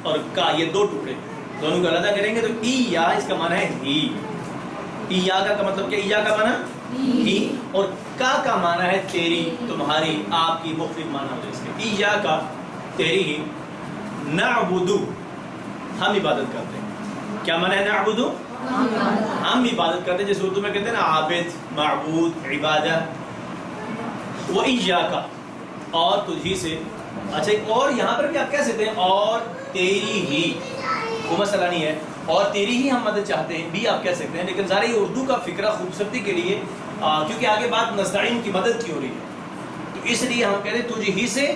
اور کا یہ دو ٹکڑے, دونوں کو علیحدہ کریں گے تو ایا اس کا معنی ہے ہی. ایا کا مطلب کیا, ایا کا معنی ہی, اور کا معنی ہے تیری, تمہاری, آپ کی, مختلف معنی ہوتے ہیں اس کے. ایا کا تیری ہی, نعبدو ہم عبادت کرتے ہیں. کیا معنی ہے نعبدو؟ ہم عبادت کرتے ہیں, جیسے اردو میں کہتے ہیں نا عابد, معبود, عبادہ. وہ ایاکا اور تجھی سے. اچھا اور یہاں پر بھی آپ کہہ سکتے ہیں اور تیری ہی, وہ مسئلہ نہیں ہے, اور تیری ہی ہم مدد چاہتے ہیں بھی آپ کہہ سکتے ہیں. لیکن ظاہر یہ اردو کا فکرہ خوبصورتی کے لیے, کیونکہ آگے بات نستعین کی مدد کی ہو رہی ہے, تو اس لیے ہم کہتے ہیں تجھ ہی سے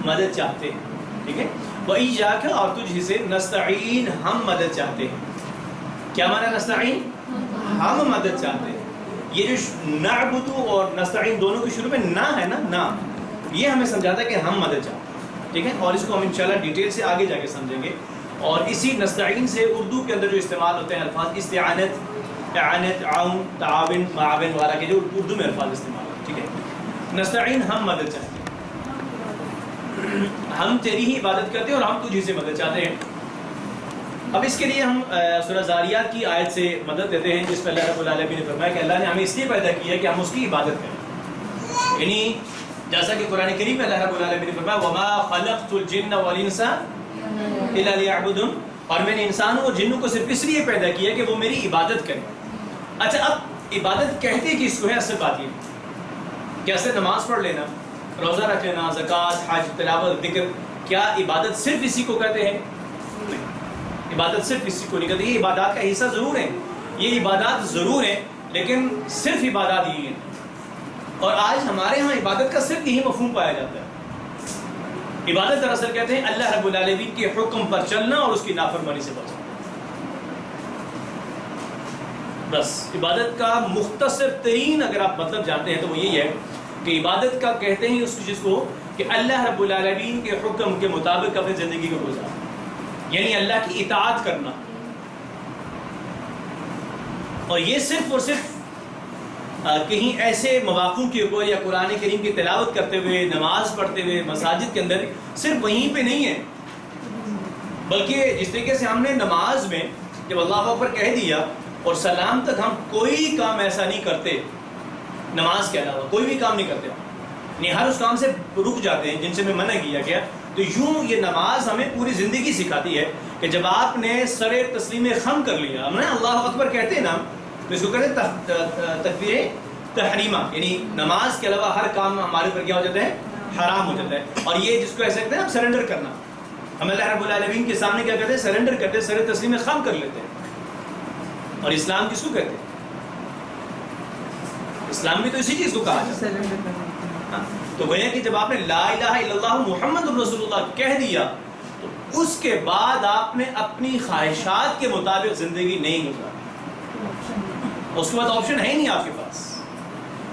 مدد چاہتے ہیں. ٹھیک ہے, وَإِيَّاكَ اور تجھ ہی سے, نستعین ہم مدد چاہتے ہیں. کیا معنی نستعین؟ ہم مدد چاہتے ہیں. یہ جو نعبد اور نستعین دونوں کے شروع میں نا ہے نا, نا, یہ ہمیں سمجھاتا ہے کہ ہم مدد چاہتے ہیں. ٹھیک ہے, اور اس کو ہم انشاءاللہ ڈیٹیل سے آگے جا کے سمجھیں گے. اور اسی نستعین سے اردو کے اندر جو استعمال ہوتے ہیں الفاظ, استعانت, اعانت, عون, تعاون, معاون وغیرہ کے جو اردو میں الفاظ استعمال ہوتے ہیں. ٹھیک ہے, نستعین ہم مدد چاہتے ہیں, ہم تیری ہی عبادت کرتے ہیں اور ہم تجھی سے مدد چاہتے ہیں. اب اس کے لیے ہم سورہ زاریات کی آیت سے مدد دیتے ہیں, جس پہ اللہ رب العالمین نے فرمایا کہ اللہ نے ہمیں اس لیے پیدا کیا ہے کہ ہم اس کی عبادت کریں. یعنی جیسا کہ قرآن کریم میں اللہ رب العالمین نے فرمایا وَمَا خَلَقْتُ الْجِنَّ وَالْإِنسَ إِلَّا لِيَعْبُدُونَ, اور میں نے انسانوں اور جنوں کو صرف اس لیے پیدا کیا کہ وہ میری عبادت کریں. اچھا اب عبادت کہتے کس کو ہے؟ اصل بات یہ کیسے نماز پڑھ لینا, روزہ رکھ لینا, زکوٰۃ, حج, تلاوت, ذکر, کیا عبادت صرف اسی کو کہتے ہیں؟ عبادت صرف اسی کو نہیں کہتے. یہ عبادات کا حصہ ضرور ہے, یہ عبادات ضرور ہیں, لیکن صرف عبادات یہی ہیں. اور آج ہمارے ہاں عبادت کا صرف یہی مفہوم پایا جاتا ہے. عبادت دراصل کہتے ہیں اللہ رب العالمین کے حکم پر چلنا اور اس کی نافرمانی سے بچنا. بس عبادت کا مختصر ترین اگر آپ مطلب جانتے ہیں تو وہ یہی ہے کہ عبادت کا کہتے ہیں اس چیز کو کہ اللہ رب العالمین کے حکم کے مطابق اپنی زندگی کو گزارنا, یعنی اللہ کی اطاعت کرنا. اور یہ صرف اور صرف کہیں ایسے مواقع کے اوپر یا قرآن کریم کی تلاوت کرتے ہوئے, نماز پڑھتے ہوئے مساجد کے اندر صرف وہیں پہ نہیں ہے, بلکہ جس طریقے سے ہم نے نماز میں جب اللہ اکبر کہہ دیا اور سلام تک ہم کوئی کام ایسا نہیں کرتے, نماز کے علاوہ کوئی بھی کام نہیں کرتے, نہیں ہر اس کام سے رک جاتے ہیں جن سے میں منع کیا گیا. تو یوں یہ نماز ہمیں پوری زندگی سکھاتی ہے کہ جب آپ نے سر تسلیم خم کر لیا, ہم نے اللہ اکبر کہتے ہیں نا, تو اس کو کہتے ہیں تکبیر تحریمہ, یعنی نماز کے علاوہ ہر کام ہمارے اوپر کیا ہو جاتا ہے, حرام ہو جاتا ہے. اور یہ جس کو ایسے کہتے ہیں ہم سرنڈر کرنا, ہم اللہ رب العالمین کے سامنے کیا کہتے ہیں, سرنڈر کرتے ہیں, سر تسلیم خم کر لیتے ہیں. اور اسلام کس کو کہتے ہیں؟ اسلام بھی تو اسی چیز کو کہا جاتا ہے. تو گویا کہ جب آپ نے لا الہ الا اللہ محمد رسول اللہ کہہ دیا تو اس کے بعد آپ نے اپنی خواہشات کے مطابق زندگی نہیں گزاری. اس کے بعد آپشن ہے ہی نہیں آپ کے پاس,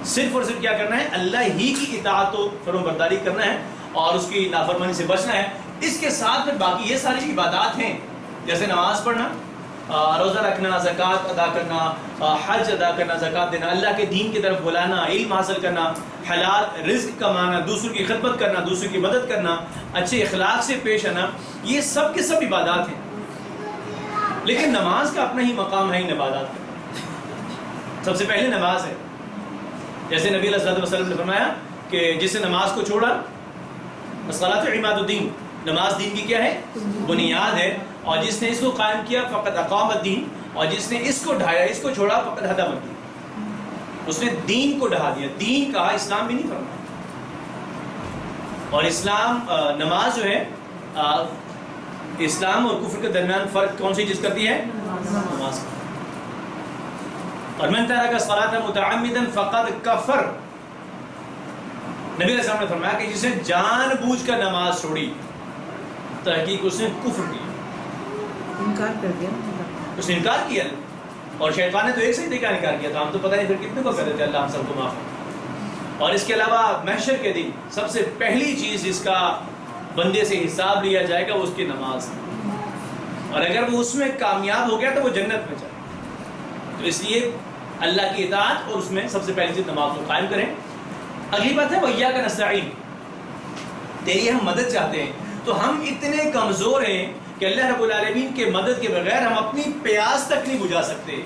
صرف اور صرف کیا کرنا ہے, اللہ ہی کی اطاعت و فرمان برداری کرنا ہے اور اس کی نافرمانی سے بچنا ہے. اس کے ساتھ پھر باقی یہ ساری عبادات ہیں, جیسے نماز پڑھنا, روزہ رکھنا, زکوٰۃ ادا کرنا, حج ادا کرنا, زکوٰۃ دینا, اللہ کے دین کی طرف بلانا, علم حاصل کرنا, حلال رزق کمانا, دوسروں کی خدمت کرنا, دوسروں کی مدد کرنا, اچھے اخلاق سے پیش آنا, یہ سب کے سب عبادات ہیں. لیکن نماز کا اپنا ہی مقام ہے ان عبادات کا. سب سے پہلے نماز ہے, جیسے نبی علیہ الصلوۃ والسلام نے فرمایا کہ جس نے نماز کو چھوڑا, الصلاۃ عماد الدین, نماز دین کی کیا ہے, بنیاد ہے, اور جس نے اس کو قائم کیا فقط اقام الدین, اور جس نے اس کو ڈھایا, اس کو چھوڑا فقط ہدم الدین, اس نے دین کو ڈھا دیا. دین کہا, اسلام بھی نہیں فرمایا. اور اسلام نماز جو ہے, اسلام اور کفر کے درمیان فرق کون سی چیز کرتی ہے؟ نماز. اور من ترک الصلاۃ متعمدا فقد کفر, نبی علیہ السلام نے فرمایا کہ جس نے جان بوجھ کر نماز چھوڑی تحقیق اس نے کفر کیا, انکار کر دیا, اس نے انکار کیا. اور شیطان نے تو ایک سجدے کا انکار کیا تھا, ہم تو پتہ نہیں پھر کتنے کو کہتے تھے, اللہ ہم سب کو معاف. اور اس کے علاوہ محشر کے دن سب سے پہلی چیز جس کا بندے سے حساب لیا جائے گا وہ اس کی نماز ہے، اور اگر وہ اس میں کامیاب ہو گیا تو وہ جنت میں جائے. تو اس لیے اللہ کی اطاعت اور اس میں سب سے پہلی چیز نماز کو قائم کریں. اگلی بات ہے وَإِيَّاكَ نَسْتَعِينُ، تیری ہم مدد چاہتے ہیں. تو ہم اتنے کمزور ہیں کہ اللہ رب العالمین کے مدد کے بغیر ہم اپنی پیاس تک نہیں بجھا سکتے.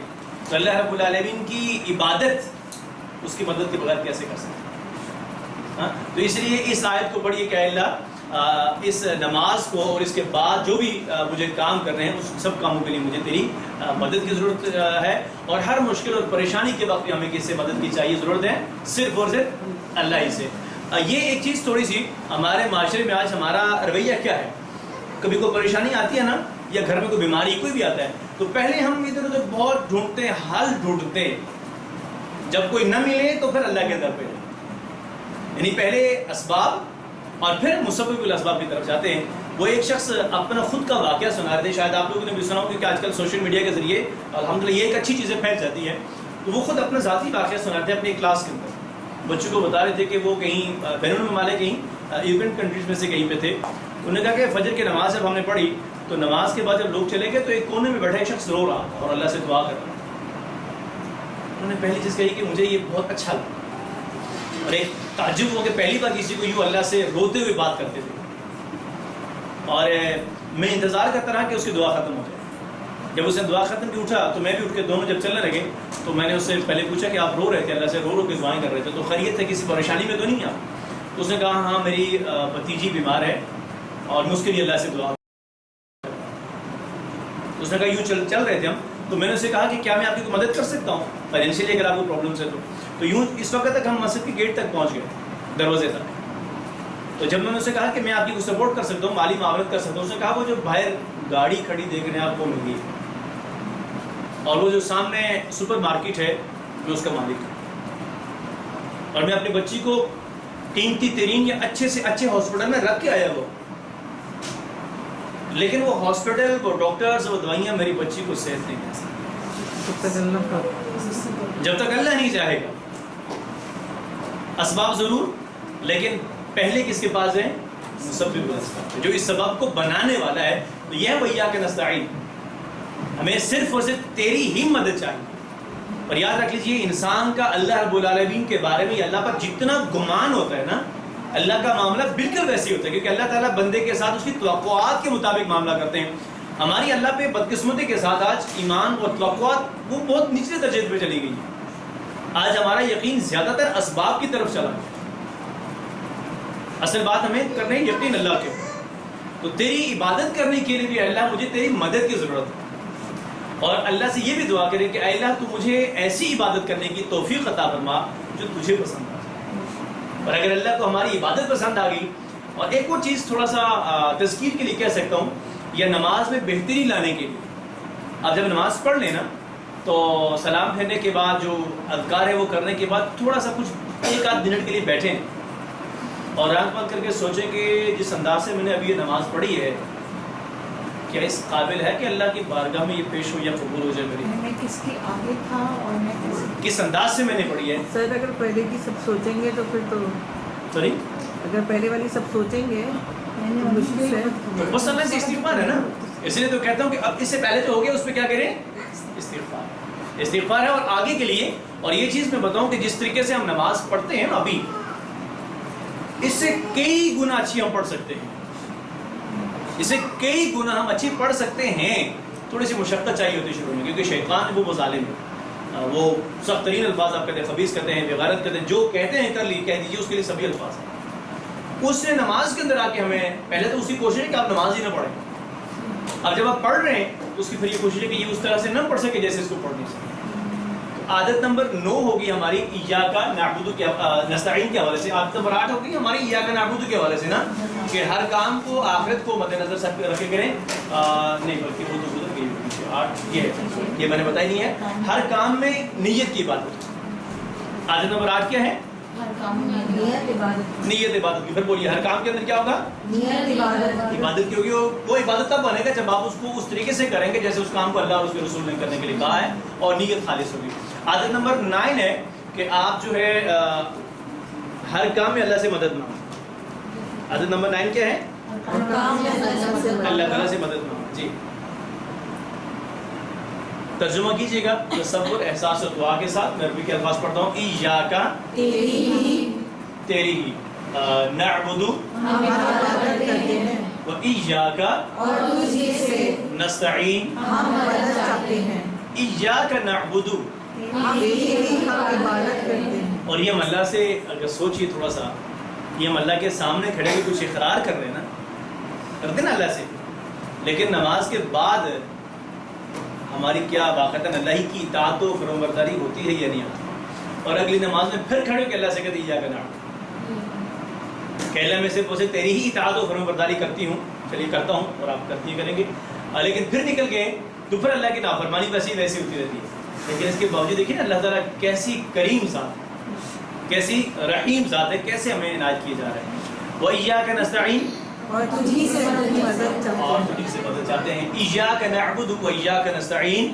تو اللہ رب العالمین کی عبادت اس کی مدد کے بغیر کیسے کر سکتے؟ ہاں، تو اس لیے اس آیت کو پڑھیے کہ اللہ اس نماز کو اور اس کے بعد جو بھی مجھے کام کرنے ہیں اس سب کاموں کے لیے مجھے تیری مدد کی ضرورت ہے، اور ہر مشکل اور پریشانی کے وقت ہمیں کس سے مدد کی چاہیے ضرورت ہے؟ صرف اور صرف اللہ ہی سے. یہ ایک چیز تھوڑی سی ہمارے معاشرے میں آج ہمارا رویہ کیا ہے، کبھی کوئی پریشانی آتی ہے نا، یا گھر میں کوئی بیماری کوئی بھی آتا ہے تو پہلے ہم ادھر ادھر بہت ڈھونڈتے ہیں، حل ڈھونڈتے ہیں، جب کوئی نہ ملے تو پھر اللہ کے در پہ، یعنی پہلے اسباب اور پھر مسبب الاسباب کی طرف جاتے ہیں. وہ ایک شخص اپنا خود کا واقعہ سنا رہے تھے، شاید آپ لوگوں نے بھی سنا ہو کہ آج کل سوشل میڈیا کے ذریعے الحمدللہ یہ ایک اچھی چیزیں پھیل جاتی ہیں. تو وہ خود اپنا ذاتی واقعہ سنا رہے تھے اپنی کلاس کے اندر، بچوں کو بتا رہے تھے کہ وہ کہیں بین الممالک کہیں یورپین کنٹریز میں سے کہیں پہ تھے. انہوں نے کہا کہ فجر کی نماز جب ہم نے پڑھی تو نماز کے بعد جب لوگ چلے گئے تو ایک کونے میں بیٹھا ایک شخص رو رہا تھا اور اللہ سے دعا کر رہا تھا. انہوں نے پہلی چیز کہی کہ مجھے یہ بہت اچھا لگا، اور ایک تعجب ہو کہ پہلی بار کسی کو یوں اللہ سے روتے ہوئے بات کرتے تھے. اور میں انتظار کرتا رہا کہ اس کی دعا ختم ہو جائے. جب اس نے دعا ختم کی اٹھا تو میں بھی اٹھ کے دونوں جب چلنے لگے تو میں نے اس سے پہلے پوچھا کہ آپ رو رہے تھے، اللہ سے رو رو کے دعائیں کر رہے تھے، تو خیریت ہے، کسی پریشانی میں تو نہیں آپ؟ تو اس نے کہا ہاں میری بھتیجی بیمار ہے اور میں اس کے لیے اللہ سے دعا. اس نے کہا یوں چل رہے تھے ہم، تو میں نے اسے کہا کہ کیا میں آپ کی مدد کر سکتا ہوں فائنینشیلی اگر آپ کو پرابلمس ہے تو یوں اس وقت تک ہم مسجد کی گیٹ تک پہنچ گئے، دروازے تک. تو جب میں نے اسے کہا کہ میں آپ کی کو سپورٹ کر سکتا ہوں، مالی معاونت کر سکتا ہوں، اس نے کہا وہ جو باہر گاڑی کھڑی دیکھ رہے ہیں آپ کو مل گئی، اور وہ جو سامنے سپر مارکیٹ ہے میں اس کا مالک ہوں، اور میں اپنی بچی کو قیمتی ترین یا اچھے سے اچھے ہاسپٹل میں رکھ کے آیا ہوا، لیکن وہ ہاسپٹل، وہ ڈاکٹرز، وہ دوائیاں میری بچی کو صحت نہیں دے سکتی جب تک اللہ نہیں چاہے گا. اسباب ضرور، لیکن پہلے کس کے پاس ہے؟ مسبب الاسباب، جو اس سبب کو بنانے والا ہے. تو یہ وَإِيَّاكَ نَسْتَعِينُ، ہمیں صرف اور صرف تیری ہی مدد چاہیے. اور یاد رکھ لیجیے انسان کا اللہ رب العالمین کے بارے میں اللہ پر جتنا گمان ہوتا ہے نا، اللہ کا معاملہ بالکل ویسے ہی ہوتا ہے، کیونکہ اللہ تعالیٰ بندے کے ساتھ اس کی توقعات کے مطابق معاملہ کرتے ہیں. ہماری اللہ پہ بدقسمتی کے ساتھ آج ایمان اور توقعات وہ بہت نچلے درجے پہ چلی گئی ہے. آج ہمارا یقین زیادہ تر اسباب کی طرف چلا ہے. اصل بات ہمیں کرنا ہے یقین اللہ کے. تو تیری عبادت کرنے کے لیے بھی اللہ مجھے تیری مدد کی ضرورت ہے، اور اللہ سے یہ بھی دعا کرے کہ اے اللہ تو مجھے ایسی عبادت کرنے کی توفیق عطا فرما جو تجھے پسند آ جائے. اور اگر اللہ کو ہماری عبادت پسند آ گئی، اور ایک اور چیز تھوڑا سا تذکیر کے لیے کہہ سکتا ہوں، یا نماز میں بہتری لانے کے لیے، اب جب نماز پڑھ لیں نا تو سلام پھیرنے کے بعد جو اذکار ہے وہ کرنے کے بعد تھوڑا سا کچھ ایک آدھ منٹ کے لیے بیٹھیں اور آنکھ بند کر کے سوچیں کہ جس انداز سے میں نے ابھی یہ نماز پڑھی ہے کیا اس قابل ہے کہ اللہ کی بارگاہ میں یہ پیش ہو یا قبول ہو جائے میری؟ میں کس کے آگے تھا اور میں کس انداز سے میں نے پڑھی ہے. سر اگر پہلے کی سب سوچیں گے تو پھر تو سوری اگر پہلے والی سب سوچیں گے تو مشکل ہے. بس اللہ سے استغفار ہے نا، اس لیے تو کہتا ہوں کہ اب اس سے پہلے جو ہو گیا اس پہ کیا کریں؟ استغفار ہے. اور آگے کے لیے، اور یہ چیز میں بتاؤں کہ جس طریقے سے ہم نماز پڑھتے ہیں نا ابھی، اس سے کئی گنا اچھی ہم پڑھ سکتے ہیں، اس سے کئی گنا ہم اچھی پڑھ سکتے ہیں. تھوڑی سی مشقت چاہیے ہوتی ہے شروع میں، کیونکہ شیطان وہ ظالم ہے، وہ سخت ترین الفاظ آپ کہتے ہیں، خبیث کہتے ہیں، بغیرت کہتے ہیں، جو کہتے ہیں کہہ دیجیے اس کے لیے سبھی الفاظ ہیں. اس نے نماز کے اندر آ کے ہمیں پہلے تو اس کی کوشش ہے کہ آپ نماز ہی نہ پڑھیں. اب جب آپ پڑھ رہے ہیں تو اس کی پھر یہ کوشش ہے کہ یہ اس طرح سے نہ پڑھ سکے جیسے اس کو پڑھنی چاہیے. عادت نمبر 9 ہوگی ہماری ایاک نعبد نستعین کے حوالے سے. عادت نمبر 8 ہوگی ہماری ایاک نعبد کے حوالے سے نا، کہ ہر کام کو آخرت کو مد نظر سب رکھے کریں. نہیں بلکہ وہ تو گزر گئی 8 یہ میں نے بتائی نہیں ہے. ہر کام میں نیت کی عبادت. عادت نمبر 8 کیا ہے؟ نیت عبادت کی. پھر بولیے ہر کام کے اندر کیا ہوگا؟ عبادت. کیونکہ وہ عبادت تب بنے گا جب آپ اس کو اس طریقے سے کریں گے جیسے اس کام کو اللہ اور اس کے رسول نے کرنے کے لیے کہا ہے، اور نیت خالص ہوگی. عادت نمبر 9 ہے کہ آپ جو ہے ہر کام میں اللہ سے مدد مانگیں. عادت نمبر 9 کیا ہے؟ اللہ تعالیٰ سے مدد مانگو. جی ترجمہ کیجیے گا تصور احساس و دعا کے ساتھ. میں عربی کے الفاظ پڑھتا ہوں. ایاکا تیری ہی, نعبدو و ایاکا نستعین. ایاکا نعبدو, اور یہ ہم اللہ سے اگر سوچیے تھوڑا سا, یہ ہم اللہ کے سامنے کھڑے ہوئے کچھ اقرار کر رہے ہیں نا, کرتے نا اللہ سے, لیکن نماز کے بعد ہماری کیا واقعتاً اللہ ہی کی اطاعت و فرمانبرداری ہوتی ہے یا نہیں ہوتی؟ اور اگلی نماز میں پھر کھڑے ہو کے اللہ سے کہتے ایاکا نعبدو, کہ اللہ میں سے پوچھے تیری ہی اطاعت و فرمانبرداری کرتی ہوں, چلیے کرتا ہوں, اور آپ کرتی ہیں کریں گے, لیکن پھر نکل گئے تو پھر اللہ کی نافرمانی ویسی ویسی ہوتی رہتی ہے. لیکن اس کے باوجود دیکھیے نا اللہ تعالیٰ کیسی کریم ذات ہے, کیسی رحیم ذات ہے, کیسے ہمیں عنایت کیے جا رہے ہیں. وَإِيَّاكَ نَسْتَعِينُ, اور تجھی سے مدد چاہتے ہیں. إِيَّاكَ نَعْبُدُ وَإِيَّاكَ نَسْتَعِينُ,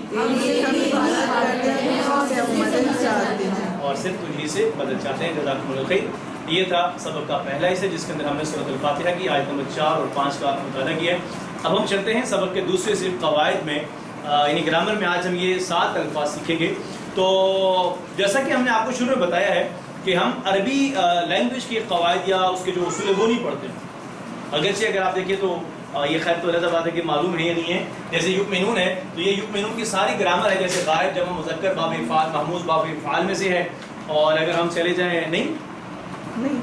اور صرف تجھی سے مدد چاہتے ہیں. جزاکم اللہ خیر. یہ تھا سبق کا پہلا حصہ جس کے اندر ہم نے سورۃ الفاتحہ کی آیت نمبر 4 اور 5 کا مطالعہ کیا ہے. اب ہم چلتے ہیں سبق کے دوسرے صرف قواعد میں, یعنی گرامر میں. آج ہم یہ 7 الفاظ سیکھیں گے. تو جیسا کہ ہم نے آپ کو شروع میں بتایا ہے کہ ہم عربی لینگویج کے قواعد یا اس کے جو اصول ہے وہ نہیں پڑھتے. اگرچہ اگر آپ دیکھیں تو یہ خیر تو علیحدہ بات ہے کہ معلوم ہے یا نہیں ہے. جیسے یؤمنون ہے تو یہ یؤمنون کی ساری گرامر ہے, جیسے غائب جمع مذکر باب افعال محموز باب افعال میں سے ہے. اور اگر ہم چلے جائیں نہیں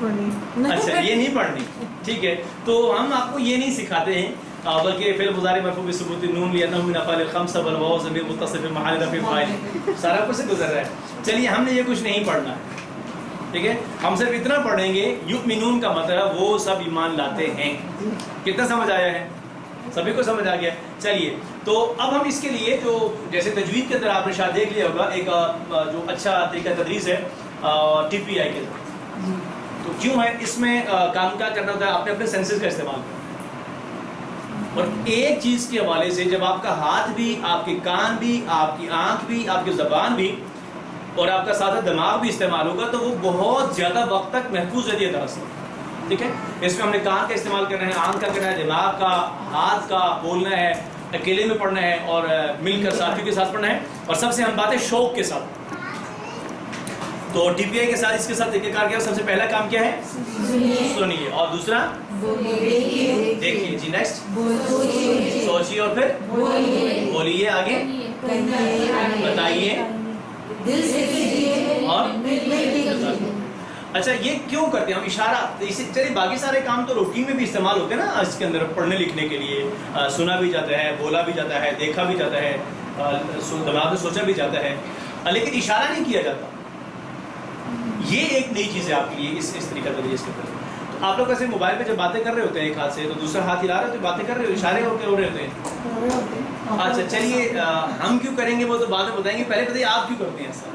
پڑھنی, اچھا یہ نہیں پڑھنی, ٹھیک ہے. تو ہم آپ کو یہ نہیں سکھاتے ہیں, بلکہ فعل مضارع مرفوع بثبوت النون لأنه من افعال الخمسہ والواو ضمیر متصل في محل رفع فاعل, سارا کچھ سے گزر رہا ہے. چلیے ہم نے یہ کچھ نہیں پڑھنا ہے, ٹھیک ہے. ہم صرف اتنا پڑھیں گے یؤمنون کا مطلب وہ سب ایمان لاتے ہیں. کتنا سمجھ آیا ہے؟ سبھی کو سمجھ آ گیا. چلیے تو اب ہم اس کے لیے جو جیسے تجوید کے اندر آپ نے شاید دیکھ لیا ہوگا ایک جو اچھا طریقہ تدریس ہے TPI کے ساتھ. تو کیوں ہے اس میں کام کیا کرنا ہوتا ہے, آپ نے اپنے سینسز کا استعمال کرنا. اور ایک چیز کے حوالے سے جب آپ کا ہاتھ بھی, آپ کے کان بھی, آپ کی آنکھ بھی, آپ کی زبان بھی, اور آپ کا ساتھ دماغ بھی استعمال ہوگا تو وہ بہت زیادہ وقت تک محفوظ رہتی ہے دراصل, ٹھیک ہے. اس میں ہم نے کان کا استعمال کرنا ہے, آنکھ کا کرنا ہے, دماغ کا, ہاتھ کا بولنا ہے, اکیلے میں پڑھنا ہے اور مل کر ساتھیوں کے ساتھ پڑھنا ہے, اور سب سے اہم بات ہے شوق کے ساتھ. تو TPI کے ساتھ اس کے ساتھ طریقہ کار کیا, سب سے پہلا کام کیا ہے سنیے, اور دوسرا دیکھیے. جی نیکسٹ سوچیے اور پھر بولیے, آگے بتائیے اور اچھا یہ کیوں کرتے ہیں ہم اشارہ. چلیے باقی سارے کام تو روٹین میں بھی استعمال ہوتے ہیں نا اس کے اندر, پڑھنے لکھنے کے لیے سنا بھی جاتا ہے, بولا بھی جاتا ہے, دیکھا بھی جاتا ہے, دماغ میں سوچا بھی جاتا ہے, لیکن اشارہ نہیں کیا جاتا. یہ ایک نئی چیز ہے آپ کے لیے اس طریقہ طریقے کے اندر. تو آپ لوگ ایسے موبائل پہ جب باتیں کر رہے ہوتے ہیں ایک ہاتھ سے تو دوسرا ہاتھ ہلا رہے ہوتے ہیں, باتیں کر رہے ہو, اشارے ہو رہے ہوتے ہیں. اچھا چلیے ہم کیوں کریں گے وہ تو بعد میں بتائیں گے, پہلے بتائیے آپ کیوں کرتے ہیں ایسا.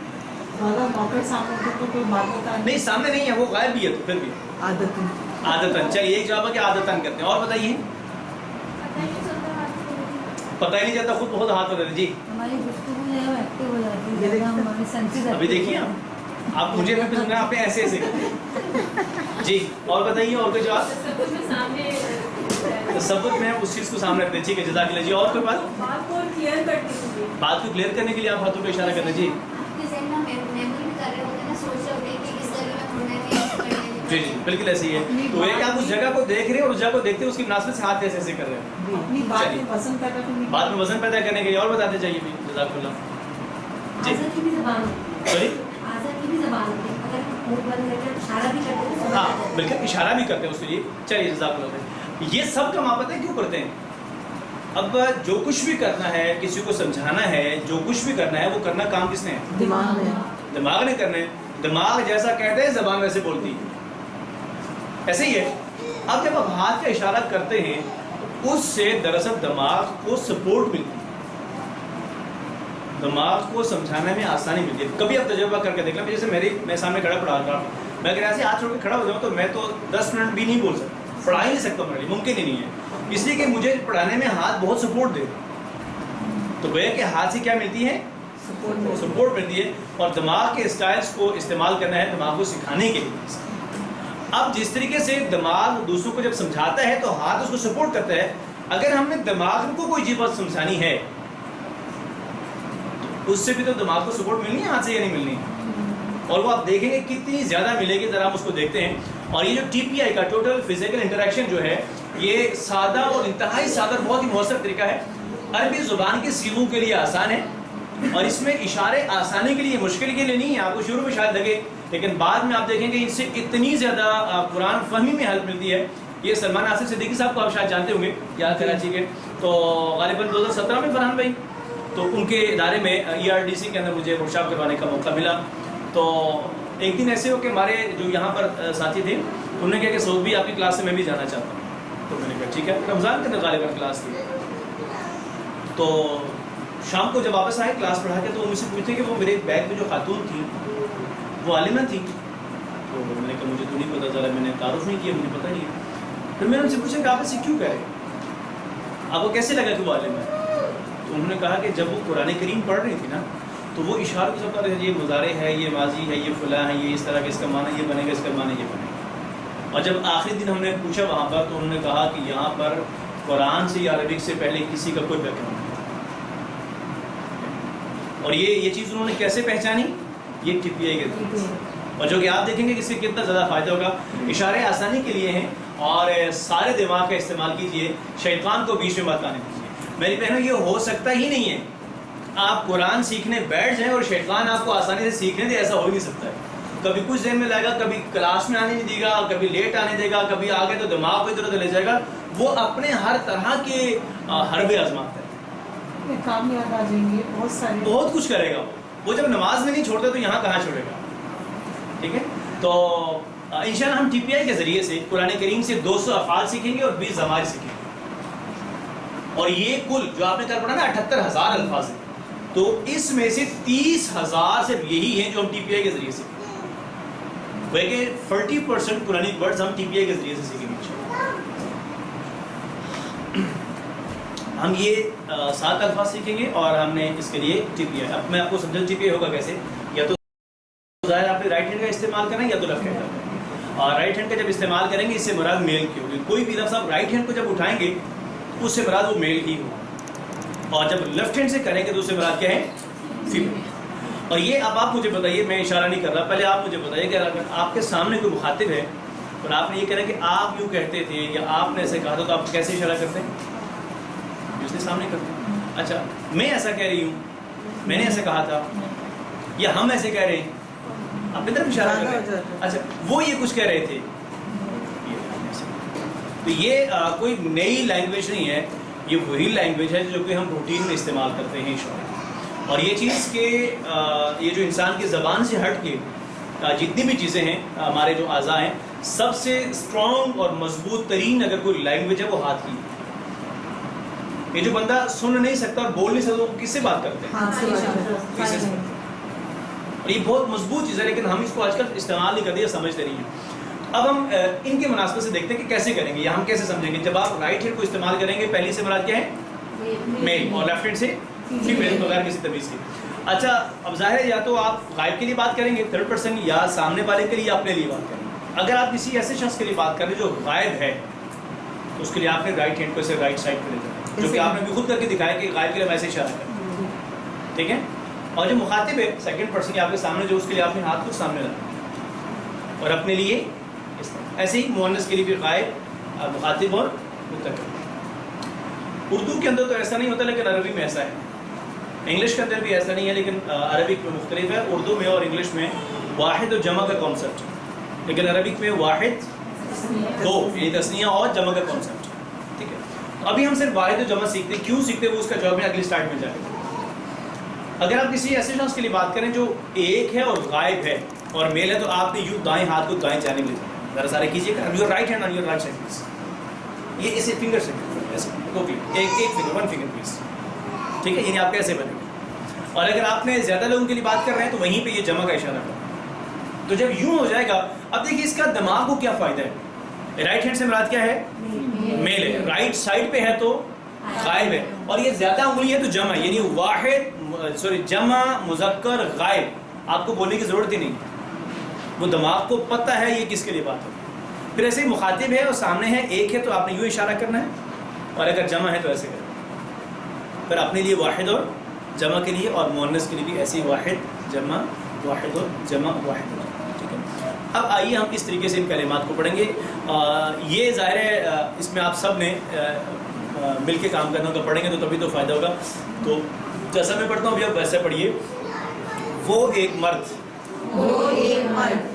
نہیں سامنے نہیں ہے, وہ غائب بھی ہے تو پھر بھی عادتاً. چلیے ایک جواب ہے کہ عادتاً کرتے ہیں. اور بتائیے پتہ ہی نہیں چلتا, خود بہت ہاتھ ہو رہے. جی ہماری گفتگو جو ہے وہ ایکٹیو ہو جاتی ہے, ہمارے سینسز ابھی دیکھیے آپ مجھے بھی سننا, آپ نے ایسے ایسے. جی اور بتائیے اور کوئی جواب. تصور میں اس چیز کو سامنے رکھتے ہیں, ٹھیک ہے جزاک اللہ. جی اور کوئی بات, بات کو کلیئر کرنے کے لیے آپ ہاتھوں پہ اشارہ کرتے ہیں. جی جی جی بالکل ایسے ہی ہے. تو ایک آپ اس جگہ کو دیکھ رہے ہیں اور اس جگہ کو دیکھتے ہیں, اس کی مناسبت سے ہاتھ ایسے ایسے کر رہے ہیں, بعد میں وزن پیدا کرنے کے لیے. اور بتاتے چاہیے بھی جزاک اللہ. جی سوری ہاں بالکل اشارہ بھی کرتے ہیں اس کے لیے. چلیے جزاک اللہ. یہ سب کام آپ پتہ ہے کیوں کرتے ہیں. اب جو کچھ بھی کرنا ہے, کسی کو سمجھانا ہے, جو کچھ بھی کرنا ہے وہ کرنا کام کس نے ہے, دماغ نے کرنا ہے. دماغ جیسا کہتے ہیں زبان ویسے بولتی ہے, ایسے ہی ہے. اب جب آپ ہاتھ کا اشارہ کرتے ہیں تو اس سے دراصل دماغ کو سپورٹ ملتی ہے, دماغ کو سمجھانے میں آسانی ملتی ہے. کبھی آپ تجربہ کر کے دیکھ لیں, جیسے میں سامنے کھڑا پڑھا رہا ہوں, میں اگر ایسے ہاتھ چھوڑ کے کھڑا ہو جاؤں تو میں تو 10 منٹ بھی نہیں بول سکتا, پڑھا ہی نہیں سکتا, میرے لیے ممکن ہی نہیں ہے. اس لیے کہ مجھے پڑھانے میں ہاتھ بہت سپورٹ دے. تو گویا کہ ہاتھ سے کیا ملتی ہے, سپورٹ ملتی ہے. اور دماغ کے اسٹائلس کو استعمال کرنا ہے دماغ کو سکھانے کے لیے. اب جس طریقے سے دماغ دوسروں کو جب سمجھاتا ہے تو ہاتھ اس کو سپورٹ کرتا ہے. اگر ہم نے دماغ کو کوئی چیز بات سمجھانی ہے تو اس سے بھی تو دماغ کو سپورٹ ملنی ہے ہاتھ سے یا نہیں ملنی, اور وہ آپ دیکھیں گے کتنی زیادہ ملے گی. ذرا ہم اس کو دیکھتے ہیں. اور یہ جو ٹی پی آئی کا ٹوٹل فزیکل انٹریکشن جو ہے یہ سادہ اور انتہائی سادہ بہت ہی مؤثر طریقہ ہے. عربی زبان کے سیغوں کے لیے آسان ہے اور اس میں اشارے آسانی کے لیے مشکل کے لیے نہیں ہے. آپ کو شروع میں شاید لگے لیکن بعد میں آپ دیکھیں گے ان سے اتنی زیادہ قرآن فہمی میں ہیلپ ملتی ہے. یہ سلمان آصف صدیقی صاحب کو آپ شاید جانتے ہوں گے, یاد کراچی کے, تو غالباً 2017 میں فرحان بھائی, تو ان کے ادارے میں ERDC کے اندر مجھے ورکشاپ کروانے کا موقع ملا. تو ایک دن ایسے ہو کہ ہمارے جو یہاں پر ساتھی تھے انہوں نے کہا کہ سعود بھی آپ کی کلاس سے میں بھی جانا چاہتا ہوں. تو میں نے کہا ٹھیک ہے. رمضان کے اندر غالباً کلاس تھی. تو شام کو جب واپس آئے کلاس پڑھا کے تو وہ مجھ سے پوچھتے کہ وہ میرے بیگ میں جو خاتون تھی وہ عالمہ تھی. تو میں نے کہا مجھے تو نہیں پتا, ذرا میں نے تعارف نہیں کیا, مجھے پتہ نہیں ہے. پھر میں نے ان سے پوچھا کہ آپ ایسے کیوں کہہ رہے ہیں, آپ کو کیسے لگا کہ وہ عالم ہے؟ تو انہوں نے کہا کہ جب وہ قرآن کریم پڑھ رہی تھی نا تو وہ اشارہ کو سب کر رہے تھے, یہ مضارع ہے, یہ ماضی ہے, یہ فلاں ہے, یہ اس طرح کا اس کا معنی یہ بنے گا, اس کا معنی یہ بنے گا. اور جب آخری دن ہم نے پوچھا وہاں پر تو انہوں نے کہا کہ یہاں پر قرآن سے یا عربک سے پہلے کسی کا کوئی بیک گراؤنڈ نہیں. اور یہ چیز انہوں نے کیسے پہچانی؟ یہ ٹی پی آئی کے ذریعے. اور جو کہ آپ دیکھیں گے کہ اس سے کتنا زیادہ فائدہ ہوگا. اشارے آسانی کے لیے ہیں اور سارے دماغ کا استعمال کیجئے, شیطان کو بیچ میں مت آنے دیجیے. میری بہنوں یہ ہو سکتا ہی نہیں ہے آپ قرآن سیکھنے بیٹھ جائیں اور شیطان آپ کو آسانی سے سیکھنے دے, ایسا ہو ہی نہیں سکتا ہے. کبھی کچھ ذہن میں لائے گا, کبھی کلاس میں آنے نہیں دے گا, کبھی لیٹ آنے دے گا, کبھی آگے تو دماغ کو ادھر ادھر لے جائے گا. وہ اپنے ہر طرح کے حربے آزماتا ہے, کام یاد آ جائیں گے, بہت سارے بہت کچھ کرے گا. وہ جب نماز میں نہیں چھوڑتا تو یہاں کہاں چھوڑے گا. ٹھیک ہے, تو انشاءاللہ ہم ٹی پی آئی کے ذریعے سے قرآن کریم سے 200 افعال سیکھیں گے اور 20 ضمائر سیکھیں گے. اور یہ کل جو آپ نے کل پڑھا نا 78,000 الفاظ ہیں, تو اس میں سے 30,000 صرف یہی ہیں جو ہم ٹی پی آئی کے ذریعے سے وہ کہ 40% قرآنک ورڈز ہم ٹی پی آئی کے ذریعے سے سیکھیں گے. ہم یہ 7 الفاظ سیکھیں گے اور ہم نے اس کے لیے ٹی پی آئی. اب میں آپ کو سمجھا ٹی پی آئی ہوگا کیسے. یا تو ظاہر آپ نے رائٹ ہینڈ کا استعمال کریں یا تو لیفٹ ہینڈ کا. اور رائٹ ہینڈ کا جب استعمال کریں گے اس سے مراد میل کی ہوگی. کوئی بھی لفظ آپ رائٹ ہینڈ کو جب اٹھائیں گے اس سے مراد وہ میل ہی ہوگا, اور جب لیفٹ ہینڈ سے کریں گے تو اس سے مراد کیا ہے, فیمیل. اور یہ اب آپ مجھے بتائیے, میں اشارہ نہیں کر رہا, پہلے آپ مجھے بتائیے کہ اگر آپ کے سامنے کوئی مخاطب ہے اور آپ نے یہ کہا کہ آپ یوں کہتے تھے یا آپ نے ایسے کہا تھا تو آپ کیسے اشارہ کرتے ہیں؟ اس کے سامنے کرتے ہیں. اچھا میں ایسا کہہ رہی ہوں, میں نے ایسا کہا تھا, یا ہم ایسے کہہ رہے ہیں, اپنی طرف اشارہ کر رہے ہیں. اچھا وہ یہ کچھ کہہ رہے تھے, تو یہ کوئی نئی لینگویج نہیں ہے, یہ وہی لینگویج ہے جو کہ ہم روٹین میں استعمال کرتے ہیں اشارے. اور یہ چیز کہ یہ جو انسان کی زبان سے ہٹ کے جتنی بھی چیزیں ہیں ہمارے جو اعضاء ہیں, سب سے اسٹرانگ اور مضبوط ترین اگر کوئی لینگویج ہے وہ ہاتھ کی. یہ جو بندہ سن نہیں سکتا اور بول نہیں سکتا وہ کس سے بات کرتے ہیں؟ اور یہ بہت مضبوط چیز ہے, لیکن ہم اس کو آج کل استعمال نہیں کرتے یا سمجھتے نہیں ہیں. اب ہم ان کے مناسبت سے دیکھتے ہیں کہ کیسے کریں گے یا ہم کیسے سمجھیں گے. جب آپ رائٹ ہینڈ کو استعمال کریں گے پہلی سے مراد کیا ہے, میل, اور لیفٹ ہینڈ سے فیمیل, بغیر کسی تمیز کے. اچھا اب ظاہر ہے یا تو آپ غائب کے لیے بات کریں گے تھرڈ پرسن, یا سامنے والے کے لیے یا اپنے لیے بات کریں گے. اگر آپ کسی ایسے شخص کے لیے بات کر رہے ہیں جو غائب ہے تو اس کے لیے آپ نے رائٹ ہینڈ کو اسے رائٹ سائڈ پہ لے جانا, جو کہ آپ نے بھی خود کر کے دکھایا کہ غائب کے لیے ویسے اشارہ کریں. ٹھیک ہے, اور جو مخاطب ہے سیکنڈ پرسن آپ کے سامنے, جو اس کے لیے آپ نے ہاتھ کو سامنے رکھا, اور اپنے لیے ایسے ہی مؤنث کے لیے بھی غائب, مخاطب اور متکلم. اردو کے اندر تو ایسا نہیں ہوتا لیکن عربی میں ایسا ہے. انگلش کے اندر بھی ایسا نہیں ہے لیکن عربک میں مختلف ہے. اردو میں اور انگلش میں واحد و جمع کا کانسیپٹ ہے, لیکن عربک میں واحد دو یعنی تثنیہ اور جمع کا کانسیپٹ ہے. ٹھیک ہے, ابھی ہم صرف واحد و جمع سیکھتے ہیں. کیوں سیکھتے ہیں وہ اس کا جواب میں اگلی سلائڈ میں جائے گا. اگر آپ کسی ایسے شخص کے لیے بات کریں جو ایک ہے اور غائب ہے اور میل ہے, تو آپ نے یوں دائیں ہاتھ کو دائیں جانب لے جانا. ذرا سارے کیجیے گا, your right hand on your right side please. یہ اسے فنگر سے ایسے ایک فنگر, ون فنگر پلیز. ٹھیک ہے, یعنی آپ کیسے بنے گا. اور اگر آپ نے زیادہ لوگوں کے لیے بات کر رہے ہیں تو وہیں پہ یہ جمع کا اشارہ کریں. تو جب یوں ہو جائے گا, اب دیکھیے اس کا دماغ کو کیا فائدہ ہے. رائٹ ہینڈ سے مراد کیا ہے, میل ہے. رائٹ سائڈ پہ ہے تو غائب ہے, اور یہ زیادہ انگلی ہے تو جمع, یعنی واحد جمع مذکر غائب. آپ کو بولنے کی ضرورت ہی نہیں, وہ دماغ کو پتہ ہے یہ کس کے لیے بات ہے. پھر ایسے ہی مخاطب ہے اور سامنے ہے ایک ہے تو آپ نے یوں اشارہ کرنا ہے، اور اگر جمع ہے تو ایسے کرنا ہے. پھر اپنے لیے واحد اور جمع کے لیے، اور مؤنث کے لیے بھی ایسے ہی واحد جمع واحد اور جمع واحد اور جمع. ٹھیک ہے. اب آئیے ہم اس طریقے سے ان کلمات کو پڑھیں گے. یہ ظاہر ہے اس میں آپ سب نے مل کے کام کرنا ہوگا، پڑھیں گے تو تبھی تو فائدہ ہوگا. تو جیسا میں پڑھتا ہوں ابھی آپ ویسے پڑھیے. وہ ایک مرد، وہ ایک مرد،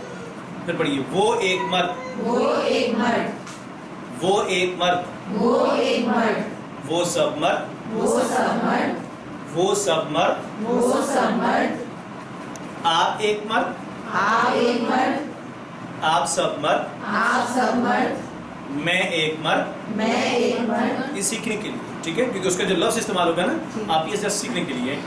پھر پڑھیے وہ ایک مرد، وہ ایک مرد، وہ ایک مرد، وہ ایک مرد، وہ سب مرد، وہ سب مرد، وہ سب مرد، وہ سب مرد، آپ ایک مرد، آپ ایک مرد، آپ سب مرد، آپ سب مرد، میں ایک مرد. میں ایک مرد. یہ سیکھنے کے لیے، ٹھیک ہے، کیونکہ اس کا جو لفظ استعمال ہوگا نا آپ یہ جسٹ سیکھنے کے لیے.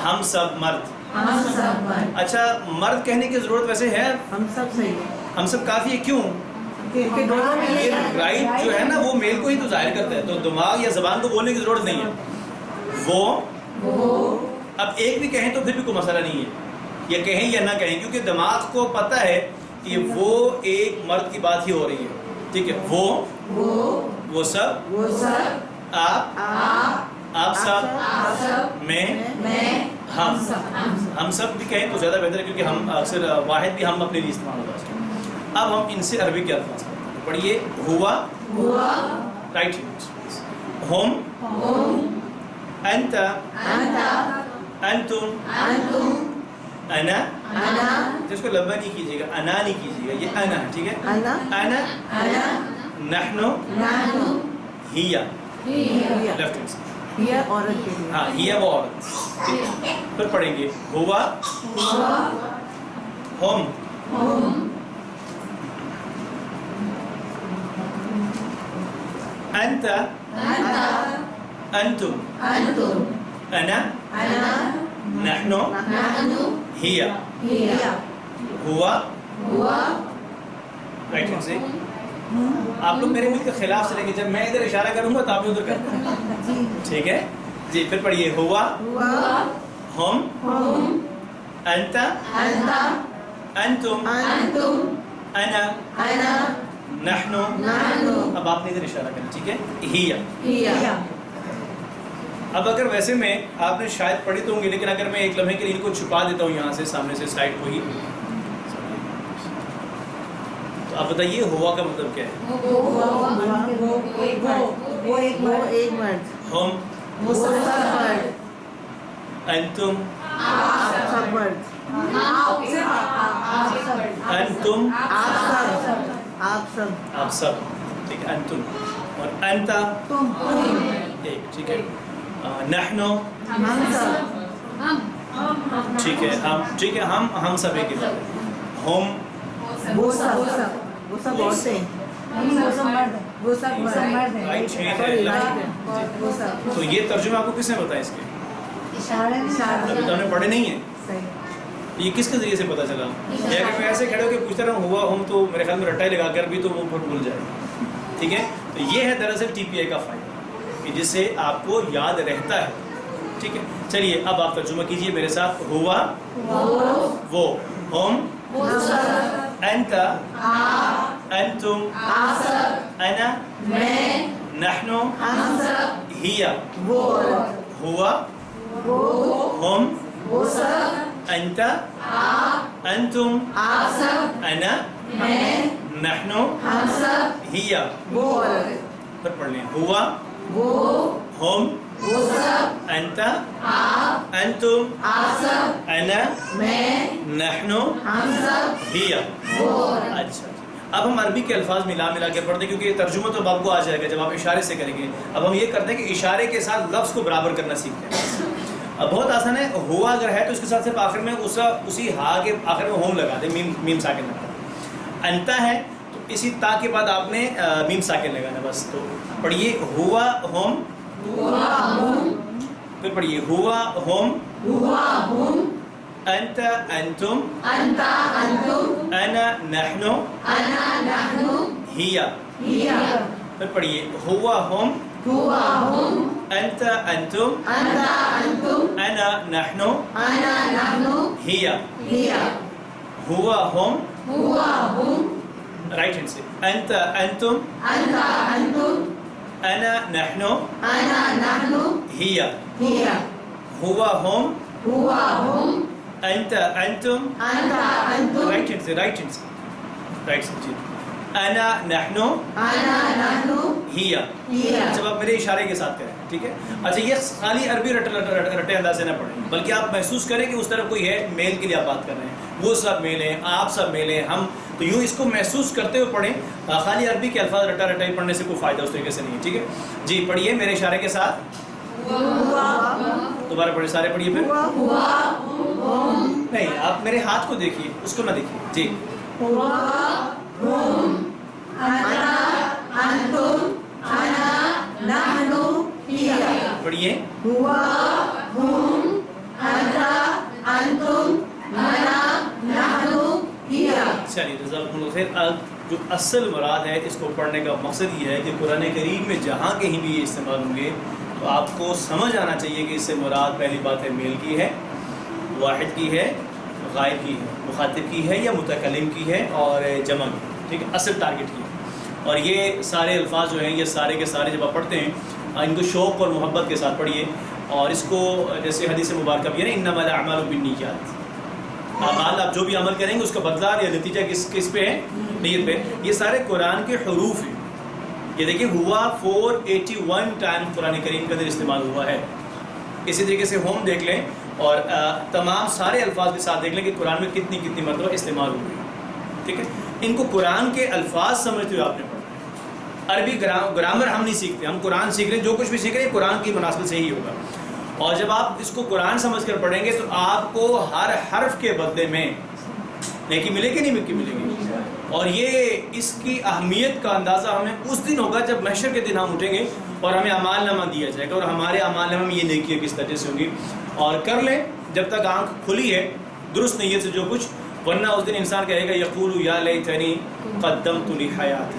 ہم سب مرد. ہم سب مرد. اچھا مرد کہنے کی ضرورت ویسے ہے، ہم سب صحیح ہے ہم سب کافی ہے. کیوں؟ کہ دونوں میں یہ رائٹ جو ہے نا وہ میل کو ہی تو ظاہر کرتا ہے، تو دماغ یا زبان کو بولنے کی ضرورت نہیں ہے. وہ اب ایک بھی کہیں تو پھر بھی کوئی مسئلہ نہیں ہے، یا کہیں یا نہ کہیں، کیونکہ دماغ کو پتہ ہے کہ وہ ایک مرد کی بات ہی ہو رہی ہے. ٹھیک ہے. وہ سب، وہ سب، آپ، آپ سب، میں، ہم سب بھی کہیں تو زیادہ بہتر ہے، کیونکہ ہم اکثر واحد بھی ہم اپنے لیے استعمال ہوتا ہے. اب ہم ان سے عربی کے الفاظ پڑھیے. ہوا، رائٹ، ہم، انت، انتم، انا، جس کو لمبا نہیں کیجیے گا، انا نہیں کیجیے گا، یہ انا ہے. ٹھیک ہے. انا، نحن، ہیا، لیفٹ ہینڈ سے. یہ عورت کے لیے. ہاں ہیا وہ عورت. ٹھیک ہے. پھر پڑھیں گے ہوا، ہم، انت، انتم، انا، نحن، ہیا، ہوا. رائٹ ہینڈ سے. آپ لوگ میرے ملک کے خلاف سے لیں گے، جب میں ادھر اشارہ کروں گا تو آپ ادھر کرنا. ٹھیک ہے جی. پھر پڑھیے ہوا، ہم، انت، انتم، انا، نحن. اب آپ نے ادھر اشارہ کرنا. ٹھیک ہے. ہیا. اب اگر ویسے میں آپ نے شاید پڑھی تو ہوں گی، لیکن اگر میں ایک لمحے کے لیے ان کو چھپا دیتا ہوں یہاں سے سامنے سے سائڈ کو ہی، تو آپ بتائیے ہوا کا مطلب کیا ہے؟ وہ ایک مرد، ہم، وہ سب مرد، انتم، آپ سب مرد، انتم، آپ سب. آپ سب. ٹھیک ہے. انتم اور انتا تم، ایک. ٹھیک ہے. نحن، ہم سب، ٹھیک ہے. ہم، ٹھیک ہے. ہم سب ایک ہی بات ہے. ہم، وہ سب عورتیں، وہ سب مرد ہیں. رائٹ ہے. وہ سب. تو یہ ترجمہ آپ کو کس نے بتایا اس کے؟ اشارے ابھی تو ہم نے پڑھے نہیں ہیں. صحیح. یہ کس کے ذریعے سے پتہ چلا؟ یا اگر میں ایسے کھڑے ہو کے پوچھتا رہا ہوا ہوں تو میرے خیال میں رٹائی لگا کر بھی تو وہ پھٹ بھول جائے. ٹھیک ہے. تو یہ ہے دراصل ٹی پی آئی کا فائدہ کہ جس سے آپ کو یاد رہتا ہے. ٹھیک ہے. چلیے اب آپ ترجمہ کیجئے میرے ساتھ. ہوا، وہ، ہم، انت، انتم، انا، نحن، ہیا. ہوا، ہم، انت، انتم، انا، نحن، ہیا. پھر پڑھ لیں. ہوا، ہم، انت، انتم، انا، نحن، ہیا. اچھا. اب ہم عربی کے الفاظ ملا کے پڑھتے ہیں کیونکہ ترجمہ تو آپ کو آ جائے گا جب آپ اشارے سے کریں گے. اب ہم یہ کرتے ہیں کہ اشارے کے ساتھ لفظ کو برابر کرنا سیکھتے ہیں. اب بہت آسان ہے. ہوا اگر ہے تو اس کے ساتھ صرف آخر میں اسی ہا کے آخر میں ہوم لگا دیں، میم ساکن لگا دیں. انتا ہے تو اسی تا کے بعد آپ نے میم ساکن لگانا بس. تو پڑھیے ہوا، ہم، پھر پڑھیے ہوا، ہم، انت، انتم، انا، نحن، ہیا. پھر پڑھیے ہوا، ہم، انت، انتم، انا، نحن، ہیا. ہوا، ہم، رائٹ ہینڈ سے انت انتم انت انتم انا نحن انا نحن هي هي هو هم هو هم انت انتم انت انتم رائٹ ہینڈ سے رائٹ ہینڈ سے رائٹ سے جی انا نحن انا نحن هي هي جب آپ میرے اشارے کے ساتھ کریں ٹھیک ہے. اچھا یہ خالی عربی رٹے انداز سے نہ پڑھیں بلکہ آپ محسوس کریں کہ اس طرف کوئی ہے میل کے لیے آپ بات کر رہے ہیں وہ سب میل ہیں آپ سب میل ہیں ہم تو یوں اس کو محسوس کرتے ہوئے پڑھیں. خالی عربی کے الفاظ رٹا رٹائی پڑھنے سے کوئی فائدہ اس طریقے سے نہیں ہے ٹھیک ہے جی. پڑھیے میرے اشارے کے ساتھ دوبارہ پڑھیے سارے پڑھیے پھر نہیں آپ میرے ہاتھ کو دیکھیے اس کو نہ دیکھیے جی. انتم انا نحن هي پڑھیے هو هم انت انتم انا نحن هي. چلیے جزاکم اللہ خیر. جو اصل مراد ہے اس کو پڑھنے کا مقصد یہ ہے کہ قرآن کریم میں جہاں کہیں بھی یہ استعمال ہوں گے تو آپ کو سمجھ آنا چاہیے کہ اس سے مراد پہلی بات ہے میل کی ہے واحد کی ہے غائب کی ہے مخاطب کی ہے یا متکلم کی ہے اور جمع کی ٹھیک ہے اصل ٹارگٹ کی ہے. اور یہ سارے الفاظ جو ہیں یہ سارے کے سارے جب آپ پڑھتے ہیں ان کو شوق اور محبت کے ساتھ پڑھیے اور اس کو جیسے حدیث مبارکہ بھی ہے نا انما الاعمال بالنیات اعمال آپ جو بھی عمل کریں گے اس کا بدلہ یا نتیجہ کس پہ ہے نیت پہ. یہ سارے قرآن کے حروف ہیں. یہ دیکھیں ہوا 481 ٹائم قرآن کریم کے اندر استعمال ہوا ہے. اسی طریقے سے ہوم دیکھ لیں اور تمام سارے الفاظ کے ساتھ دیکھ لیں کہ قرآن میں کتنی مرتبہ استعمال ہوئی ہے ٹھیک ہے. ان کو قرآن کے الفاظ سمجھتے ہوئے آپ نے پڑھنا ہے. عربی گرامر ہم نہیں سیکھتے ہم قرآن سیکھ رہے ہیں جو کچھ بھی سیکھ رہے ہیں قرآن کی مناسبت سے ہی ہوگا. اور جب آپ اس کو قرآن سمجھ کر پڑھیں گے تو آپ کو ہر حرف کے بدلے میں نیکی ملے گی نہیں ملے گی. اور یہ اس کی اہمیت کا اندازہ ہمیں اس دن ہوگا جب محشر کے دن ہم اٹھیں گے اور ہمیں اعمال نامہ دیا جائے گا اور ہمارے اعمال نامہ میں یہ نیکیاں کس طرح سے ہوگی. اور کر لیں جب تک آنکھ کھلی ہے درست نیت سے جو کچھ ورنہ اس دن انسان کہے گا یقول یا لیتنی قدمت لحیاتی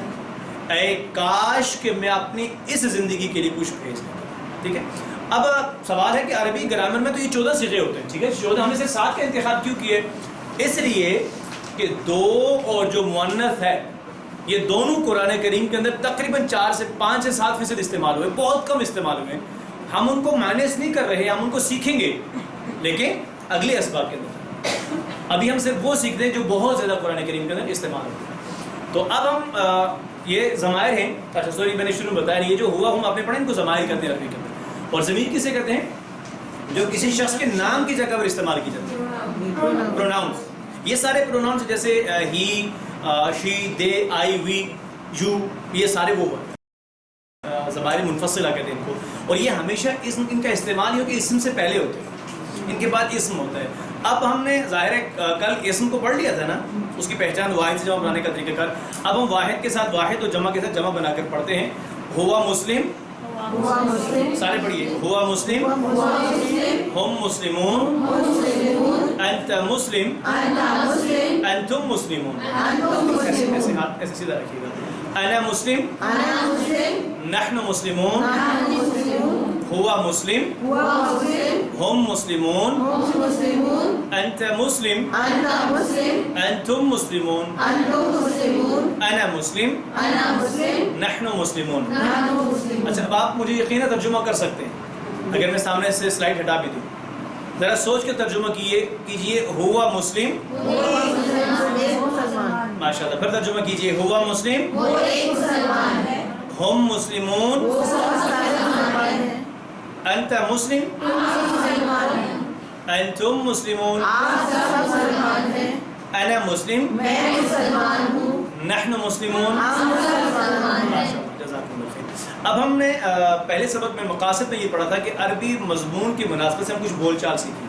اے کاش کہ میں اپنی اس زندگی کے لیے کچھ بھیج دوں ٹھیک ہے. اب سوال ہے کہ عربی گرامر میں تو یہ 14 صیغے ہوتے ہیں ٹھیک ہے. 14 ہم نے سے 7 کا انتخاب کیوں کیے اس لیے کہ 2 اور جو مؤنث ہے یہ دونوں قرآن کریم کے اندر تقریباً 4 سے 7% استعمال ہوئے بہت کم استعمال ہوئے. ہم ان کو مائنس نہیں کر رہے ہم ان کو سیکھیں گے لیکن اگلے اسباق کے اندر. ابھی ہم صرف وہ سیکھتے ہیں جو بہت زیادہ قرآن کریم کے اندر استعمال ہوتے ہیں. تو اب ہم یہ ضمائر ہیں. اچھا سوری میں نے شروع میں بتایا یہ جو ہوا ہم آپ نے پڑھا ان کو ضمائر کرتے ہیں عربی کے اندر. اور ضمیر کسے کہتے ہیں جو کسی شخص کے نام کی جگہ پر استعمال کی جاتی ہے. پروناؤنس یہ سارے پروناؤنس جیسے ہی شی دے آئی وی یو یہ سارے وہ ضمائر منفصلہ کہتے ہیں ان کو. اور یہ ہمیشہ ان کا استعمال یہ ہو کہ اسم سے پہلے ہوتے ہیں ان کے بعد اسم ہوتا ہے. اب ہم نے ظاہر ہے کل اسم کو پڑھ لیا تھا نا اس کی پہچان واحد سے جمع بنانے کا طریقہ کار. اب ہم واحد کے ساتھ واحد اور جمع کے ساتھ جمع بنا کر پڑھتے ہیں. ہوا مسلم سارے پڑھیے ہوا مسلم ہم مسلمون انت مسلم انتم مسلمون ایسے سیدھا رکھیے گا. انا مسلم نحن مسلمون ہوا مسلم ہم مسلمون انت مسلم انتم مسلمون انا مسلم نحن مسلمون. اچھا اب آپ مجھے یقینا ترجمہ کر سکتے ہیں اگر میں سامنے سے سلائڈ ہٹا بھی دوں. ذرا سوچ کے ترجمہ کیجئے ہوا مسلم ماشاء اللہ. پھر ترجمہ کیجئے ہوا مسلم ہم مسلمون انت مسلم انتم مسلمون انا مسلم نحن مسلمون. اب ہم نے پہلے سبق میں مقاصد میں یہ پڑھا تھا کہ عربی مضمون کی مناسبت سے ہم کچھ بول چال سیکھیں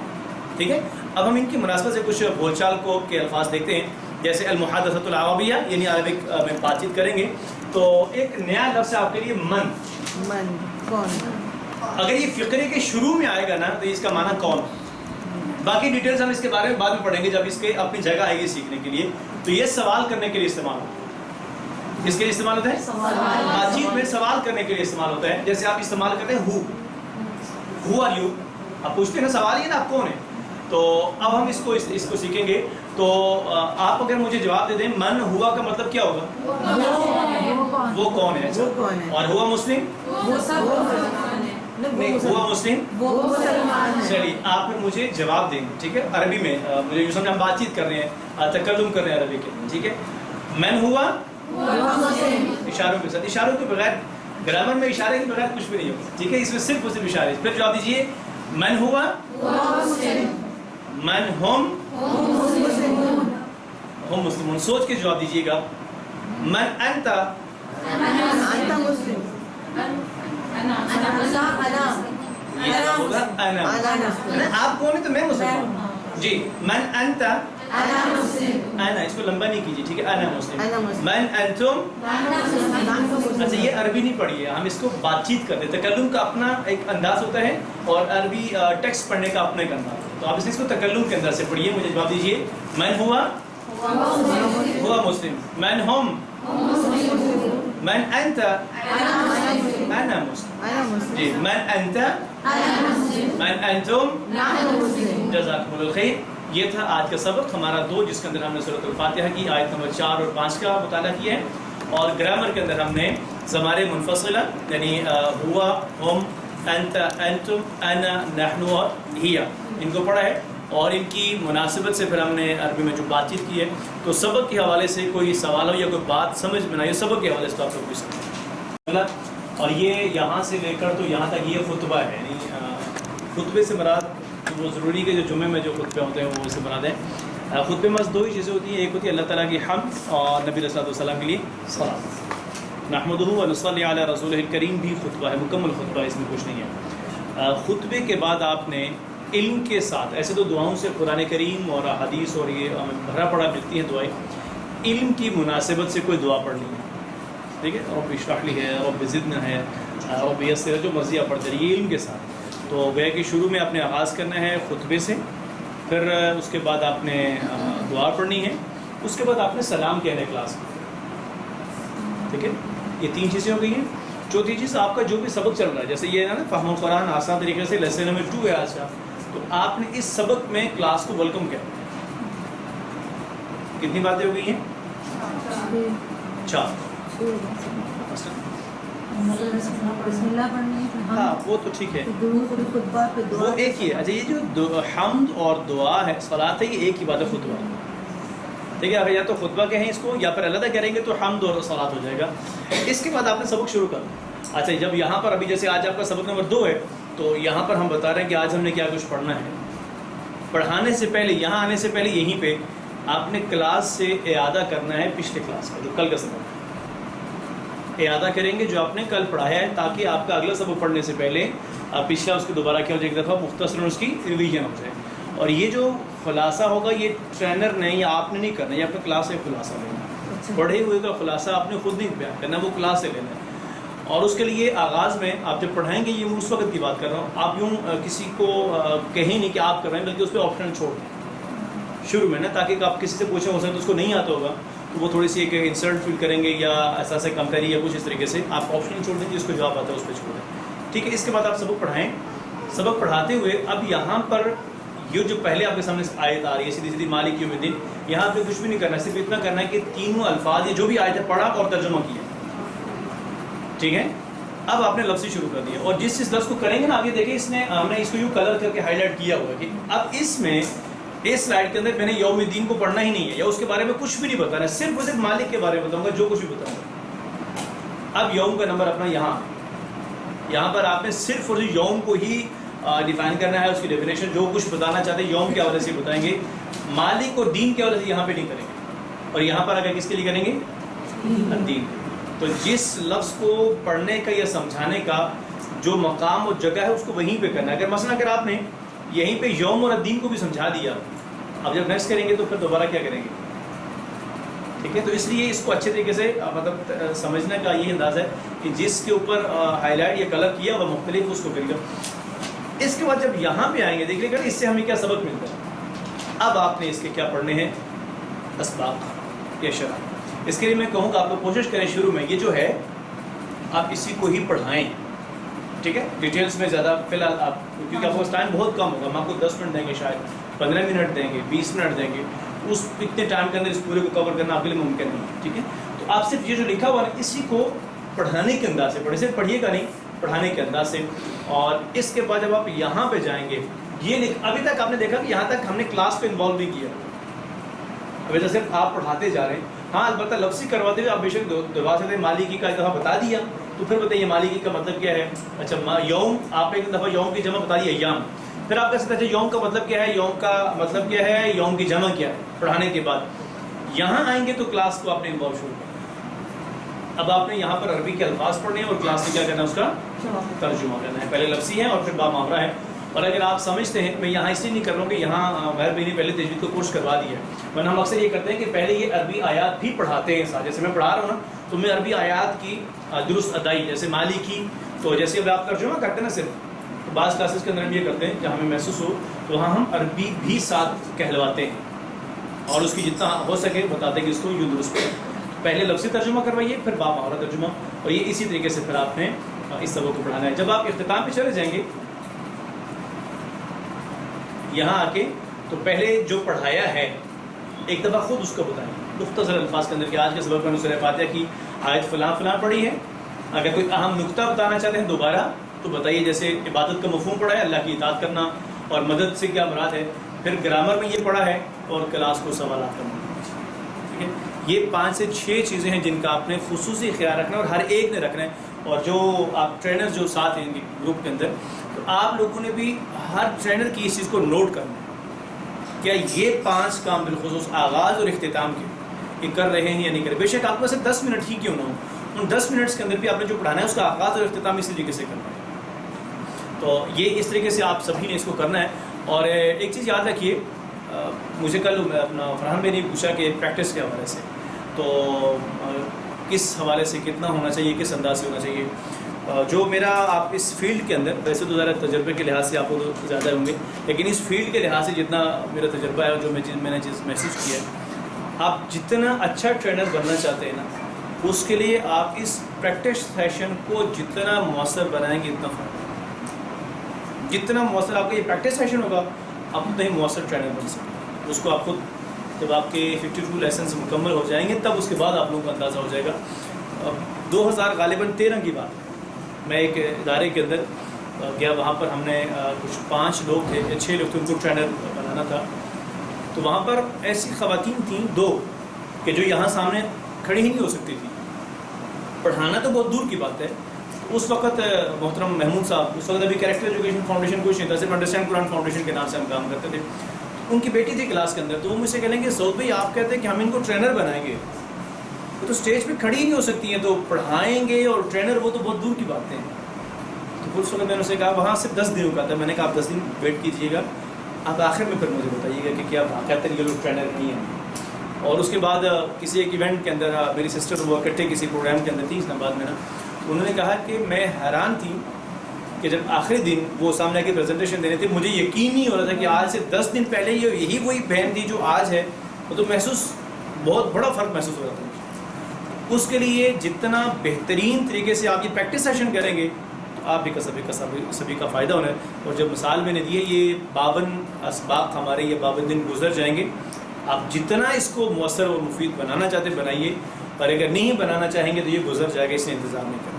ٹھیک ہے. اب ہم ان کی مناسبت سے کچھ بول چال کے الفاظ دیکھتے ہیں جیسے المحادثۃ العربیہ یعنی عربک میں بات چیت کریں گے. تو ایک نیا لفظ ہے آپ کے لیے من. کون اگر یہ فقرے کے شروع میں آئے گا نا تو اس کا معنی کون. باقی ڈیٹیلز ہم اس کے بارے میں بعد میں پڑھیں گے جب اس کے اپنی جگہ آئے گی سیکھنے کے لیے. تو یہ سوال کرنے کے لیے استعمال ہوتا ہے. اس کے لیے استعمال ہوتا ہے بات چیت میں سوال کرنے کے لیے استعمال ہوتا ہے. جیسے آپ استعمال کرتے ہیں ہو آر یو آپ پوچھتے ہیں نا سوال یہ نا آپ کون ہیں. تو اب ہم اس کو سیکھیں گے. تو آپ اگر مجھے جواب دے دیں من ہوا کا مطلب کیا ہوگا؟ وہ کون ہے. وہ کون ہے؟ اور ہوا مسلم؟ نہیں, ہوا مسلم وہ مسلمان ہے. چلیے آپ پھر مجھے جواب دیں گے, ٹھیک ہے, عربی میں. مجھے یوں سمجھ ہم بات چیت کر رہے ہیں, تکلم کر رہے ہیں عربی کے, ٹھیک ہے. من ہوا اشاروں کے ساتھ, اشاروں کے بغیر گرامر میں اشارے کے بغیر کچھ بھی نہیں ہوگا, ٹھیک ہے, اس میں صرف اور صرف اشارے. پھر جواب دیجیے من ہوا, من ہم مسلمون. سوچ کے جواب دیجیے گا. من انت, انت مسلم. یہ ہوگا انا. آپ کون ہیں تو میں مسلمان. جی, من انت, انا, اس کو لمبا نہیں کیجیے, ٹھیک ہے, انا مسلم. من انتم, اچھا یہ عربی نہیں پڑھی ہے, ہم اس کو بات چیت کرتے ہیں. تکلم کا اپنا ایک انداز ہوتا ہے اور عربی ٹیکسٹ پڑھنے کا اپنا ایک انداز. تو آپ اس کو تکلم کے اندر سے پڑھیے. مجھے جواب دیجیے. من ہوا مسلم. من ہم, من انت, انا مسلم. جی, من انت, من انتم, جزاکم اللہ خیر. یہ تھا آج کا سبق ہمارا 2, جس کے اندر ہم نے سورۃ الفاتحہ کی آیت نمبر 4 اور 5 کا مطالعہ کیا ہے. اور گرامر کے اندر ہم نے ضمائر منفصلہ یعنی ہوا, ہم, انت, انتم, انا, نحن اور ہیا, ان کو پڑھا ہے. اور ان کی مناسبت سے پھر ہم نے عربی میں جو بات چیت کی ہے. تو سبق کے حوالے سے کوئی سوال ہو یا کوئی بات سمجھ میں نہ آئی, سبق کے حوالے سے تو آپ کو پوچھ سکتے ہیں. اور یہ یہاں سے لے کر تو یہاں تک یہ خطبہ ہے, یعنی خطبے سے مراد وہ ضروری کہ جو جمعے میں جو خطبے ہوتے ہیں وہ سے مراد ہیں. خطبے میں 2 ہی چیزیں ہوتی ہیں. ایک ہوتی ہے اللہ تعالیٰ کی حمد اور نبی صلی اللہ علیہ وسلم کے لیے صلاۃ. نحمدہ و نصلی علی رسولہ الکریم بھی خطبہ ہے, مکمل خطبہ ہے, اس میں کچھ نہیں ہے. خطبے کے بعد آپ نے علم کے ساتھ, ایسے تو دعاؤں سے قرآن کریم اور حدیث اور یہ بھرا پڑا ملتی ہیں دعائیں, علم کی مناسبت سے کوئی دعا پڑھنی ہے, ٹھیک ہے. رب اشرح لی ہے, رب زدنا ہے, رب یسر, جو مرضی آپ پڑھتے رہیے علم کے ساتھ. تو گویا کہ شروع میں آپ نے آغاز کرنا ہے خطبے سے, پھر اس کے بعد آپ نے دعا پڑھنی ہے, اس کے بعد آپ نے سلام کہنا ہے کلاس میں, ٹھیک ہے. یہ 3 چیزیں ہو گئی ہیں. چوتھی چیز آپ کا جو بھی سبق چل رہا ہے, جیسے یہ ہے نا فہم القرآن آسان طریقے سے, لیسن نمبر 2 ہے آج کا, تو آپ نے اس سبق میں کلاس کو ویلکم کیا. کتنی باتیں ہو گئی ہیں؟ 4. بسم اللہ پڑھنی ہے. ہاں وہ تو ٹھیک ہے, خطبہ پہ وہ دعا. ایک ہی ہے. اچھا, یہ جو حمد اور دعا ہے, صلاۃ ہے, یہ ایک ہی بات ہے, خطبہ, ٹھیک ہے. اگر یا تو خطبہ کہیں اس کو یا پھر علیحدہ کریں گے تو حمد اور صلاۃ ہو جائے گا. اس کے بعد آپ نے سبق شروع کرنا. اچھا, جب یہاں پر ابھی جیسے آج آپ کا سبق نمبر 2 ہے, تو یہاں پر ہم بتا رہے ہیں کہ آج ہم نے کیا کچھ پڑھنا ہے. پڑھانے سے پہلے, یہاں آنے سے پہلے یہیں پہ آپ نے کلاس سے اعادہ کرنا ہے پچھلے کلاس کا, جو کل کا سبق اعادہ کریں گے جو آپ نے کل پڑھایا ہے, تاکہ آپ کا اگلا سبق پڑھنے سے پہلے پچھلا اس کو دوبارہ کیا ہو جائے, ایک دفعہ مختصراً اس کی ریویژن ہو جائے. اور یہ جو خلاصہ ہوگا یہ ٹرینر نے یا آپ نے نہیں کرنا, یہ اپنے کلاس سے خلاصہ لینا. پڑھے ہوئے کا خلاصہ آپ نے خود نہیں بیان کرنا, وہ کلاس سے لینا ہے. اور اس کے لیے آغاز میں آپ جب پڑھائیں گے, یہ اس وقت کی بات کر رہا ہوں, آپ یوں کسی کو کہیں نہیں کہ آپ کر رہے ہیں, بلکہ اس پہ آپشن چھوڑ دیں شروع میں نا, تاکہ آپ کسی سے پوچھیں, ہو سکتا ہے اس کو نہیں آتا ہوگا تو وہ تھوڑی سی ایک انسلٹ فیل کریں گے یا ایسا سے کمپیری یا کچھ اس طریقے سے. آپ آپشن چھوڑ دیں, جس کو جواب آتا ہے اس پہ چھوڑ دیں, ٹھیک ہے. اس کے بعد آپ سبق پڑھائیں. سبق پڑھاتے ہوئے اب یہاں پر یہ جو پہلے آپ کے سامنے آیت آ رہی ہے سیدھی سیدھی مالک یوم الدین, یہاں پہ کچھ بھی نہیں کرنا, صرف اتنا کرنا ہے کہ تینوں الفاظ یہ جو بھی آیت ہے پڑھا اور ترجمہ کیا, ٹھیک ہے. اب آپ نے لفظ شروع کر دیا, اور جس لفظ کو کریں گے نا, آپ یہ دیکھیں اس نے ہم نے اس کو یوں کلر کر کے ہائی لائٹ کیا ہوا ہے کہ اب اس میں اس سلائڈ کے اندر میں نے یوم الدین کو پڑھنا ہی نہیں ہے, یا اس کے بارے میں کچھ بھی نہیں بتانا ہے, صرف اور صرف مالک کے بارے میں بتاؤں گا, جو کچھ بھی بتاؤں گا. اب یوم کا نمبر اپنا یہاں پر آپ نے صرف اور صرف یوم کو ہی ڈیفائن کرنا ہے, اس کی ڈیفینیشن جو کچھ بتانا چاہتے ہیں یوم کے حوالے سے بتائیں گے, مالک اور دین کے حوالے سے یہاں پہ نہیں کریں گے. اور یہاں پر اگر کس کے لیے کریں گے, دین. تو جس لفظ کو پڑھنے کا یا سمجھانے کا جو مقام اور جگہ ہے اس کو وہیں پہ کرنا ہے. اگر مثلا اگر آپ نے یہیں پہ یوم اور الدین کو بھی سمجھا دیا, اب جب نیکسٹ کریں گے تو پھر دوبارہ کیا کریں گے, ٹھیک ہے. تو اس لیے اس کو اچھے طریقے سے مطلب سمجھنے کا یہ انداز ہے کہ جس کے اوپر ہائی لائٹ یا کلر کیا وہ مختلف اس کو کرے گا. اس کے بعد جب یہاں پہ آئیں گے دیکھ لیں گے اس سے ہمیں کیا سبق ملتا ہے. اب آپ نے اس کے کیا پڑھنے ہیں, اسباق یا شرح. اس کے لیے میں کہوں کہ آپ کو کوشش کریں شروع میں یہ جو ہے آپ اسی کو ہی پڑھائیں, ٹھیک ہے. ڈیٹیلس میں زیادہ فی الحال آپ کیونکہ آپ کو ٹائم بہت کم ہوگا, ہم آپ کو 10 منٹ دیں گے, شاید 15 منٹ دیں گے, 20 منٹ دیں گے, اس اتنے ٹائم کے اندر اس پورے کو کور کرنا آپ کے لیے ممکن نہیں ہے. ٹھیک ہے, تو آپ صرف یہ جو لکھا ہوا ہے اسی کو پڑھانے کے انداز سے پڑھیں, صرف پڑھیے گا نہیں, پڑھانے کے انداز سے. اور اس کے بعد جب آپ یہاں پہ جائیں گے, یہ ابھی تک آپ نے دیکھا کہ یہاں تک ہم نے کلاس کو انوالو نہیں کیا, ابھی تو صرف آپ پڑھاتے جا رہے ہیں. ہاں البتہ لفظی کرواتے ہوئے آپ بے شک دبا سکتے ہیں. مالکی کا ایک دفعہ بتا دیا تو پھر بتائیے مالکی کا مطلب کیا ہے. اچھا یوم, آپ ایک دفعہ یوم کی جمع بتا دی ایام, پھر آپ کہہ سکتے ہیں یوم کا مطلب کیا ہے, یوم کا مطلب کیا ہے, یوم کی جمع کیا ہے. پڑھانے کے بعد یہاں آئیں گے تو کلاس کو آپ نے انوالو شروع کرنا. اب آپ نے یہاں پر عربی کے الفاظ پڑھنے ہیں اور کلاس میں کیا کرنا ہے, اس کا ترجمہ کرنا ہے. پہلے لفظی ہے اور پھر با محاورہ ہے. اور اگر آپ سمجھتے ہیں, میں یہاں اس لیے نہیں کر رہا ہوں کہ یہاں غیر میں نے پہلے تجوید کو کورس کروا دیا ہے, ورنہ ہم اکثر یہ کرتے ہیں کہ پہلے یہ عربی آیات بھی پڑھاتے ہیں ساتھ. جیسے میں پڑھا رہا ہوں نا, تو میں عربی آیات کی درست ادائی, جیسے مالی کی, تو جیسے اب آپ ترجمہ کرتے ہیں نا صرف, تو بعض کلاسز کے اندر ہم یہ کرتے ہیں کہ ہمیں محسوس ہو تو وہاں ہم عربی بھی ساتھ کہلواتے ہیں اور اس کی جتنا ہو سکے بتاتے ہیں کہ اس کو یوں درست کریں. پہلے لفظی ترجمہ کروائیے, پھر با محاورہ ترجمہ, اور یہ اسی طریقے سے پھر آپ نے اس سبق کو پڑھانا ہے. جب آپ اختتام پہ چلے جائیں گے یہاں آ کے, تو پہلے جو پڑھایا ہے ایک دفعہ خود اس کو بتائیں مختصر الفاظ کے اندر کہ آج کے سبق میں سورہ فاتحہ کی آیت فلاں فلاں پڑھی ہے. اگر کوئی اہم نقطہ بتانا چاہتے ہیں دوبارہ تو بتائیے, جیسے عبادت کا مفہوم پڑھا ہے, اللہ کی اطاعت کرنا, اور مدد سے کیا مراد ہے. پھر گرامر میں یہ پڑھا ہے, اور کلاس کو سوالات کرنا. ٹھیک ہے, یہ 5 سے 6 چیزیں ہیں جن کا آپ نے خصوصی خیال رکھنا ہے, اور ہر ایک نے رکھنا ہے. اور جو آپ ٹرینر جو ساتھ ہیں گروپ کے اندر, تو آپ لوگوں نے بھی ہر ٹرینر کی اس چیز کو نوٹ کرنا ہے. کیا یہ 5 کام بالخصوص آغاز اور اختتام کے یہ کر رہے ہیں یا نہیں کر رہے. بے شک آپ کو صرف 10 منٹ ہی کیوں نہ ہو, ان 10 منٹس کے اندر بھی آپ نے جو پڑھانا ہے اس کا آغاز اور اختتام اسی طریقے سے کرنا ہے. تو یہ اس طریقے سے آپ سبھی نے اس کو کرنا ہے. اور ایک چیز یاد رکھیے, مجھے کل اپنا فرحان بھائی نے پوچھا کہ پریکٹس کے حوالے سے, تو کس حوالے سے کتنا ہونا چاہیے, کس انداز سے ہونا چاہیے. جو میرا آپ اس فیلڈ کے اندر, ویسے تو ذرا تجربے کے لحاظ سے آپ کو تو زیادہ ہوں گے, لیکن اس فیلڈ کے لحاظ سے جتنا میرا تجربہ ہے اور جو میں نے چیز محسوس کیا ہے, آپ جتنا اچھا ٹرینر بننا چاہتے ہیں نا, اس کے لیے آپ اس پریکٹس سیشن کو جتنا مؤثر بنائیں گے اتنا فائدہ. جتنا مؤثر آپ کا یہ پریکٹس سیشن ہوگا, آپ اتنا ہی مؤثر ٹرینر بن سکیں. اس کو آپ خود جب آپ کے 52 لیسنس مکمل ہو جائیں گے, تب اس کے بعد آپ لوگوں کو اندازہ ہو جائے گا. 2000 غالباً 13 کی بات, میں ایک ادارے کے اندر گیا, وہاں پر ہم نے کچھ 5 لوگ تھے, 6 لوگ تھے, ان کو ٹرینر بنانا تھا. تو وہاں پر ایسی خواتین تھیں 2 کہ جو یہاں سامنے کھڑی ہی نہیں ہو سکتی تھی. پڑھانا تو بہت دور کی بات ہے. اس وقت محترم محمود صاحب, اس وقت ابھی کریکٹر ایجوکیشن فاؤنڈیشن کچھ نہیں تھا, صرف انڈرسٹینڈ قرآن فاؤنڈیشن کے نام سے ہم کام کرتے تھے. ان کی بیٹی تھی کلاس کے اندر, تو وہ مجھ سے کہیں گے سعود بھائی آپ کہتے ہیں کہ ہم ان کو ٹرینر بنائیں گے, وہ تو اسٹیج پہ کھڑی ہی نہیں ہو سکتی ہیں, تو پڑھائیں گے اور ٹرینر وہ تو بہت دور کی باتیں ہیں. تو اس وقت میں نے اسے کہا وہاں صرف 10 دنوں کا تھا. میں نے کہا آپ 10 دن ویٹ کیجیے گا, آپ آخر میں پھر مجھے بتائیے گا کہ کیا واقعات یہ لوگ ٹرینر نہیں ہیں. اور اس کے بعد کسی ایک ایونٹ کے اندر میری سسٹر وہ اکٹھے کسی پروگرام کے اندر تھی اسلام آباد میں نا, تو انہوں نے کہا کہ میں حیران تھی کہ جب آخری دن وہ سامنے آ کے پریزنٹیشن دینے تھے, مجھے یقین نہیں ہو رہا تھا کہ آج سے 10 دن پہلے یہی وہی بہن تھی جو آج ہے. وہ تو محسوس, بہت بڑا فرق محسوس ہو رہا تھا. اس کے لیے جتنا بہترین طریقے سے آپ یہ پریکٹس سیشن کریں گے, تو آپ بھی سبھی کا فائدہ ہونا ہے. اور جب مثال میں نے دی ہے, یہ 52 اسباق ہمارے, یہ 52 دن گزر جائیں گے. آپ جتنا اس کو مؤثر اور مفید بنانا چاہتے بنائیے, اور اگر نہیں بنانا چاہیں گے تو یہ گزر جائے گا, اس نے انتظار نہیں کرنا.